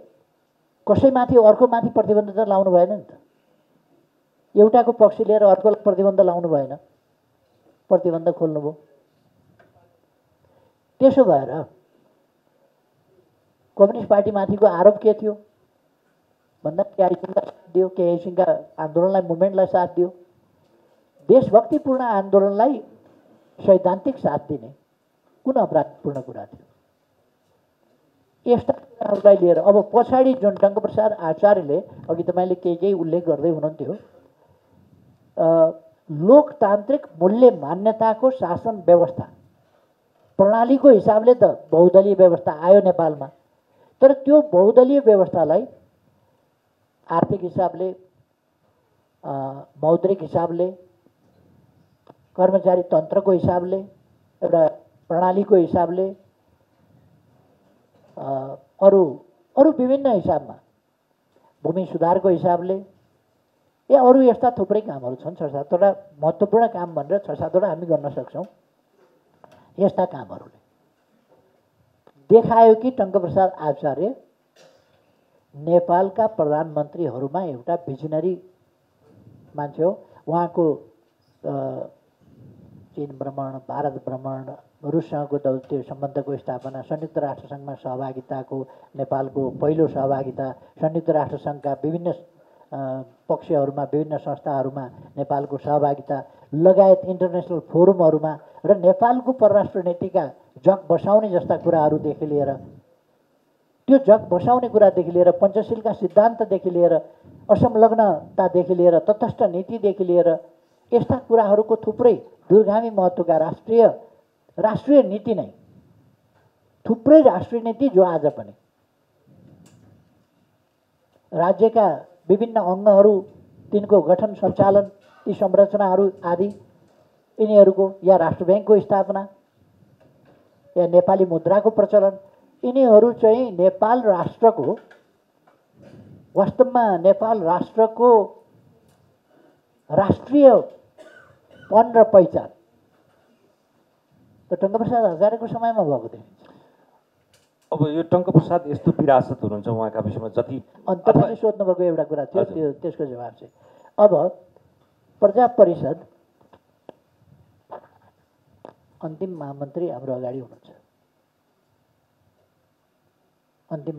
कसैमाथि अर्कोमाथि प्रतिबन्ध त लाउनु भएन नि त। एउटाको पक्ष लिएर अर्कोलाई प्रतिबन्ध लाउनु भएन, प्रतिबन्ध खोल्नुभयो। त्यसो भएर कम्युनिस्ट पार्टीमाथिको आरोप के थियो भन्दा केआई सिंहका साथ दियो, केआई सिंहका आन्दोलनलाई, मुभमेन्टलाई साथ दियो। देशभक्तिपूर्ण आन्दोलनलाई सैद्धान्तिक साथ दिने कुन अपराधपूर्ण कुरा थियो? यस्ता कुराहरूलाई लिएर अब पछाडि जुन टङ्कप्रसाद आचार्यले अघि तपाईँले केही उल्लेख गर्दै हुनुहुन्थ्यो, लोकतान्त्रिक मूल्य मान्यताको शासन व्यवस्था प्रणालीको हिसाबले त बहुदलीय व्यवस्था आयो नेपालमा, तर त्यो बहुदलीय व्यवस्थालाई आर्थिक हिसाबले, मौद्रिक हिसाबले, कर्मचारी तन्त्रको हिसाबले, एउटा प्रणालीको हिसाबले, अरू विभिन्न हिसाबमा, भूमि सुधारको हिसाबले, या अरू यस्ता थुप्रै कामहरू छन्। 6-7वटा महत्त्वपूर्ण काम भनेर 6-7वटा हामी गर्न सक्छौँ। यस्ता कामहरूले देखायो कि टङ्कप्रसाद आचार्य नेपालका प्रधानमन्त्रीहरूमा एउटा भिजनरी मान्छे हो। उहाँको चीन भ्रमण, भारत भ्रमण, रुससँगको दौत्य सम्बन्धको स्थापना, संयुक्त राष्ट्रसङ्घमा सहभागिताको नेपालको पहिलो सहभागिता, संयुक्त राष्ट्रसङ्घका विभिन्न पक्षहरूमा, विभिन्न संस्थाहरूमा नेपालको सहभागिता लगायत इन्टरनेसनल फोरमहरूमा र नेपालको परराष्ट्र नीतिका जग बसाउने जस्ता कुराहरूदेखि लिएर, त्यो जग बसाउने कुरादेखि लिएर, पञ्चशीलका सिद्धान्तदेखि लिएर, असंलग्नतादेखि लिएर, तटस्थ नीतिदेखि लिएर, यस्ता कुराहरूको थुप्रै दूरगामी महत्त्वका राष्ट्रिय नीति नै, थुप्रै राष्ट्रिय नीति जो आज पनि राज्यका विभिन्न अङ्गहरू, तिनको गठन सञ्चालन, ती संरचनाहरू आदि, यिनीहरूको या राष्ट्र ब्याङ्कको स्थापना या नेपाली मुद्राको प्रचलन, यिनीहरू चाहिँ नेपाल राष्ट्रको, वास्तवमा नेपाल राष्ट्रको राष्ट्रियपन र पहिचान त टङ्कप्रसाद आचार्यको समयमा भएको थियो। अब यो टङ्कप्रसाद यस्तो विरासत हुनुहुन्छ उहाँका विषयमा जति तपाईँले सोध्नुभएको एउटा कुरा थियो, त्यसको जवाब चाहिँ अब प्रजा परिषद अन्तिम महामन्त्री हाम्रो अगाडि हुनुहुन्छ, अन्तिम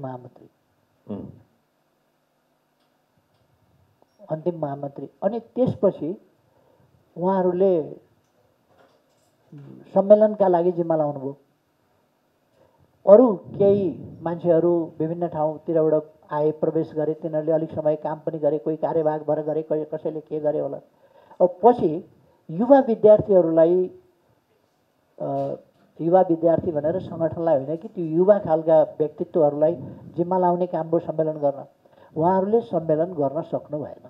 महामन्त्री। अनि त्यसपछि उहाँहरूले सम्मेलनका लागि जिम्मा लाउनुभयो। अरू केही मान्छेहरू विभिन्न ठाउँतिरबाट आए, प्रवेश गरे, तिनीहरूले अलिक समय काम पनि गरे, कोही कार्यभाग भएर गरे, कसैले के गरे होला। अब पछि युवा विद्यार्थी भनेर सङ्गठनलाई होइन कि त्यो युवा खालका व्यक्तित्वहरूलाई जिम्मा लाउने काम भयो सम्मेलन गर्न। उहाँहरूले सम्मेलन गर्न सक्नु भएन।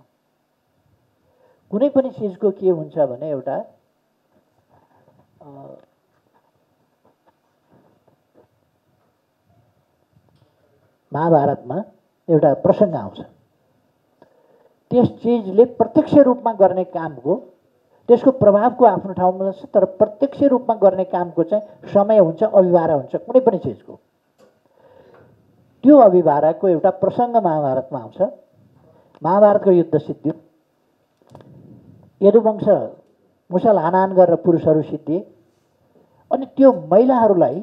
कुनै पनि चिजको के हुन्छ भने एउटा महाभारतमा एउटा प्रसङ्ग आउँछ, त्यस चिजले प्रत्यक्ष रूपमा गर्ने कामको, त्यसको प्रभावको आफ्नो ठाउँमा छ, तर प्रत्यक्ष रूपमा गर्ने कामको चाहिँ समय हुन्छ, अभिभारा हुन्छ कुनै पनि चिजको। त्यो अभिभाराको एउटा प्रसङ्ग महाभारतमा आउँछ। महाभारतको युद्ध सिद्धियो, यदुवंश मुसल हानाहान गरेर पुरुषहरू सिद्धिए। अनि त्यो महिलाहरूलाई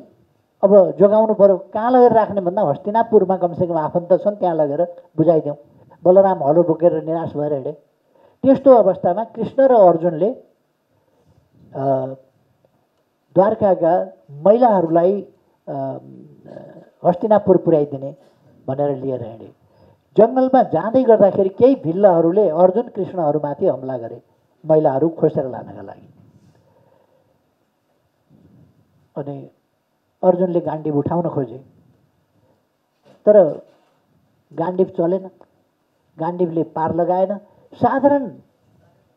अब जोगाउनु पऱ्यो, कहाँ लगेर राख्ने भन्दा हस्तिनापुरमा कमसेकम आफन्त छन्, त्यहाँ लगेर बुझाइदिउँ। बलराम हलो बोकेर निराश भएर हिँडे। त्यस्तो अवस्थामा कृष्ण र अर्जुनले द्वारकाका महिलाहरूलाई हस्तिनापुर पुर्याइदिने भनेर लिएर हिँडे। जङ्गलमा जाँदै गर्दाखेरि केही भिल्लहरूले अर्जुन कृष्णहरूमाथि हमला गरे, महिलाहरू खोसेर लानका लागि। अनि अर्जुनले गाण्डीव उठाउन खोजे, तर गाण्डीव चलेन, गाण्डीवले पार लगाएन। साधारण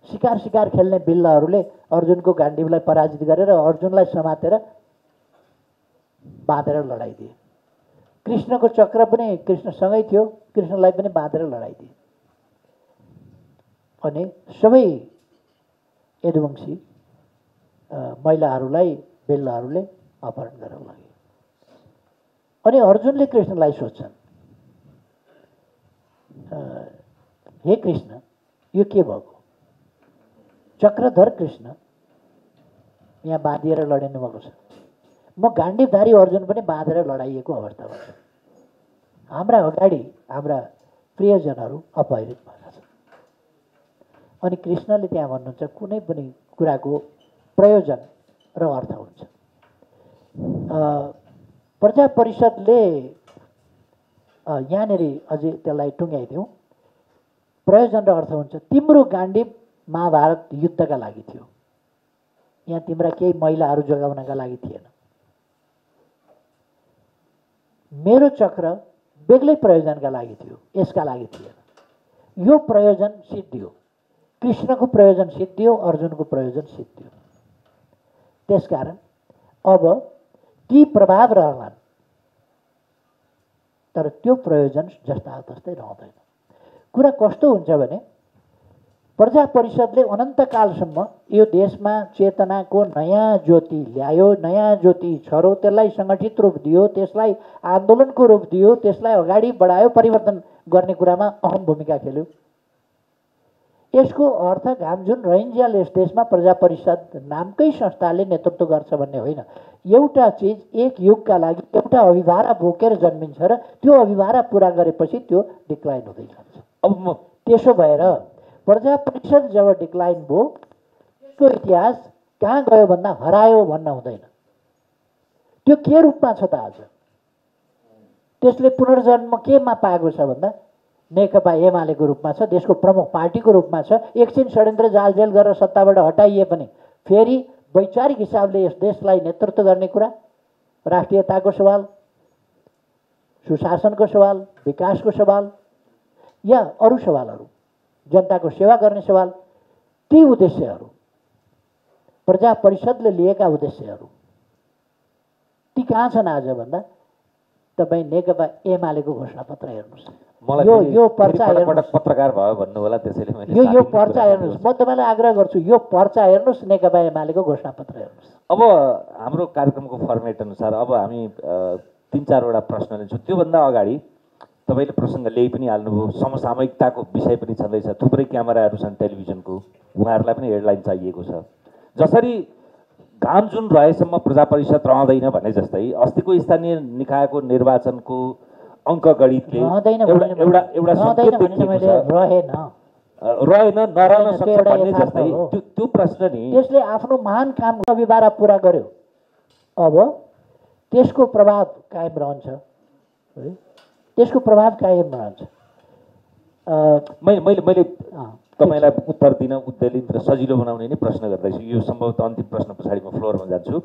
शिकार खेल्ने बिल्लाहरूले अर्जुनको गाण्डीवलाई पराजित गरेर अर्जुनलाई समातेर बाँधेर लडाइदिए। कृष्णको चक्र पनि कृष्णसँगै थियो, कृष्णलाई पनि बाँधेर लडाइदिए। अनि सबै यदुवंशी महिलाहरूलाई बिल्लाहरूले अपहरण गरेर लगे। अनि अर्जुनले कृष्णलाई सोध्छन्, हे कृष्ण, यो के भएको? चक्रधर कृष्ण यहाँ बाँधिएर लडिनु भएको छ, म गाण्डीवधारी अर्जुन पनि बाँधेर लडाइएको अवस्थामा छ। हाम्रा अगाडि हाम्रा प्रियजनहरू अपहरित भएका छन्। अनि कृष्णले त्यहाँ भन्नुहुन्छ, कुनै पनि कुराको प्रयोजन र अर्थ हुन्छ। प्रजा परिषदले यहाँनिर अझै त्यसलाई टुङ्ग्याइदिउँ, प्रयोजन र अर्थ हुन्छ। तिम्रो गाण्डीव महाभारत युद्धका लागि थियो, यहाँ तिम्रा केही महिलाहरू जोगाउनका लागि थिएन। मेरो चक्र बेग्लै प्रयोजनका लागि थियो, यसका लागि थिएन। यो प्रयोजन सिद्धियो, कृष्णको प्रयोजन सिद्धियो, अर्जुनको प्रयोजन सिद्धियो। त्यसकारण अब ती प्रभाव रहलान्, तर त्यो प्रयोजन जस्ता तस्तै रहँदैन। कुरा कस्तो हुन्छ भने प्रजा परिषदले अनन्तकालसम्म यो देशमा चेतनाको नयाँ ज्योति ल्यायो, नयाँ ज्योति छर्यो, त्यसलाई सङ्गठित रूप दियो, त्यसलाई आन्दोलनको रूप दियो, त्यसलाई अगाडि बढायो, परिवर्तन गर्ने कुरामा अहम भूमिका खेल्यो। यसको अर्थ घामजुन रहन्जियाल यस देशमा प्रजा परिषद नामकै संस्थाले नेतृत्व गर्छ भन्ने होइन। एउटा चिज एक युगका लागि एउटा अभिभारा बोकेर जन्मिन्छ र त्यो अभिभारा पुरा गरेपछि त्यो डिक्लाइन हुँदै जान्छ। अब त्यसो भएर प्रजा परिषद जब डिक्लाइन भयो, त्यसको इतिहास कहाँ गयो भन्दा हरायो भन्न हुँदैन। त्यो के रूपमा छ त आज? त्यसले पुनर्जन्म केमा पाएको छ भन्दा नेकपा एमालेको रूपमा छ, देशको प्रमुख पार्टीको रूपमा छ। एकछिन षड्यन्त्र जालजेल गरेर सत्ताबाट हटाइए पनि फेरि वैचारिक हिसाबले यस देशलाई नेतृत्व गर्ने कुरा, राष्ट्रियताको सवाल, सुशासनको सवाल, विकासको सवाल या अरू सवालहरू, जनताको सेवा गर्ने सवाल, ती उद्देश्यहरू, प्रजा परिषदले लिएका उद्देश्यहरू ती कहाँ छन् आज भन्दा तपाईँ नेकपा एमालेको घोषणापत्र हेर्नुहोस्। यो पर्चा हेर्नुहोस्, पत्रकार भयो भन्नु होला, त्यसैले मैले यो पर्चा हेर्नुहोस्। म तपाईँलाई आग्रह गर्छु, यो पर्चा हेर्नुहोस्, नेकपा एमालेको घोषणापत्र हेर्नुहोस्। अब हाम्रो कार्यक्रमको फर्मेट अनुसार अब हामी 3-4वटा प्रश्न लिन्छौँ। त्योभन्दा अगाडि तपाईँले प्रसङ्ग ल्याइ पनि हाल्नुभयो, समसामयिकताको विषय पनि छँदैछ। थुप्रै क्यामेराहरू छन् टेलिभिजनको, उहाँहरूलाई पनि हेडलाइन चाहिएको छ। जसरी घाम जुन रहेसम्म प्रजा परिषद रहँदैन भने जस्तै अस्तिको स्थानीय निकायको निर्वाचनको अङ्क गणितले एउटा सङ्केत देखिएको छ, रहेन नरहन सक्छ भन्ने जस्तै त्यो प्रश्न नि त्यसले आफ्नो महान काम अभिभारा पुरा गर्यो। अब त्यसको प्रभाव कायम रहन्छ है, त्यसको प्रभाव कायम रहन्छ। मैले तपाईँलाई उत्तर दिन उद्वेलित र सजिलो बनाउने नै प्रश्न गर्दैछु। यो सम्भवतः अन्तिम प्रश्न पछाडि म फ्लोरमा जान्छु।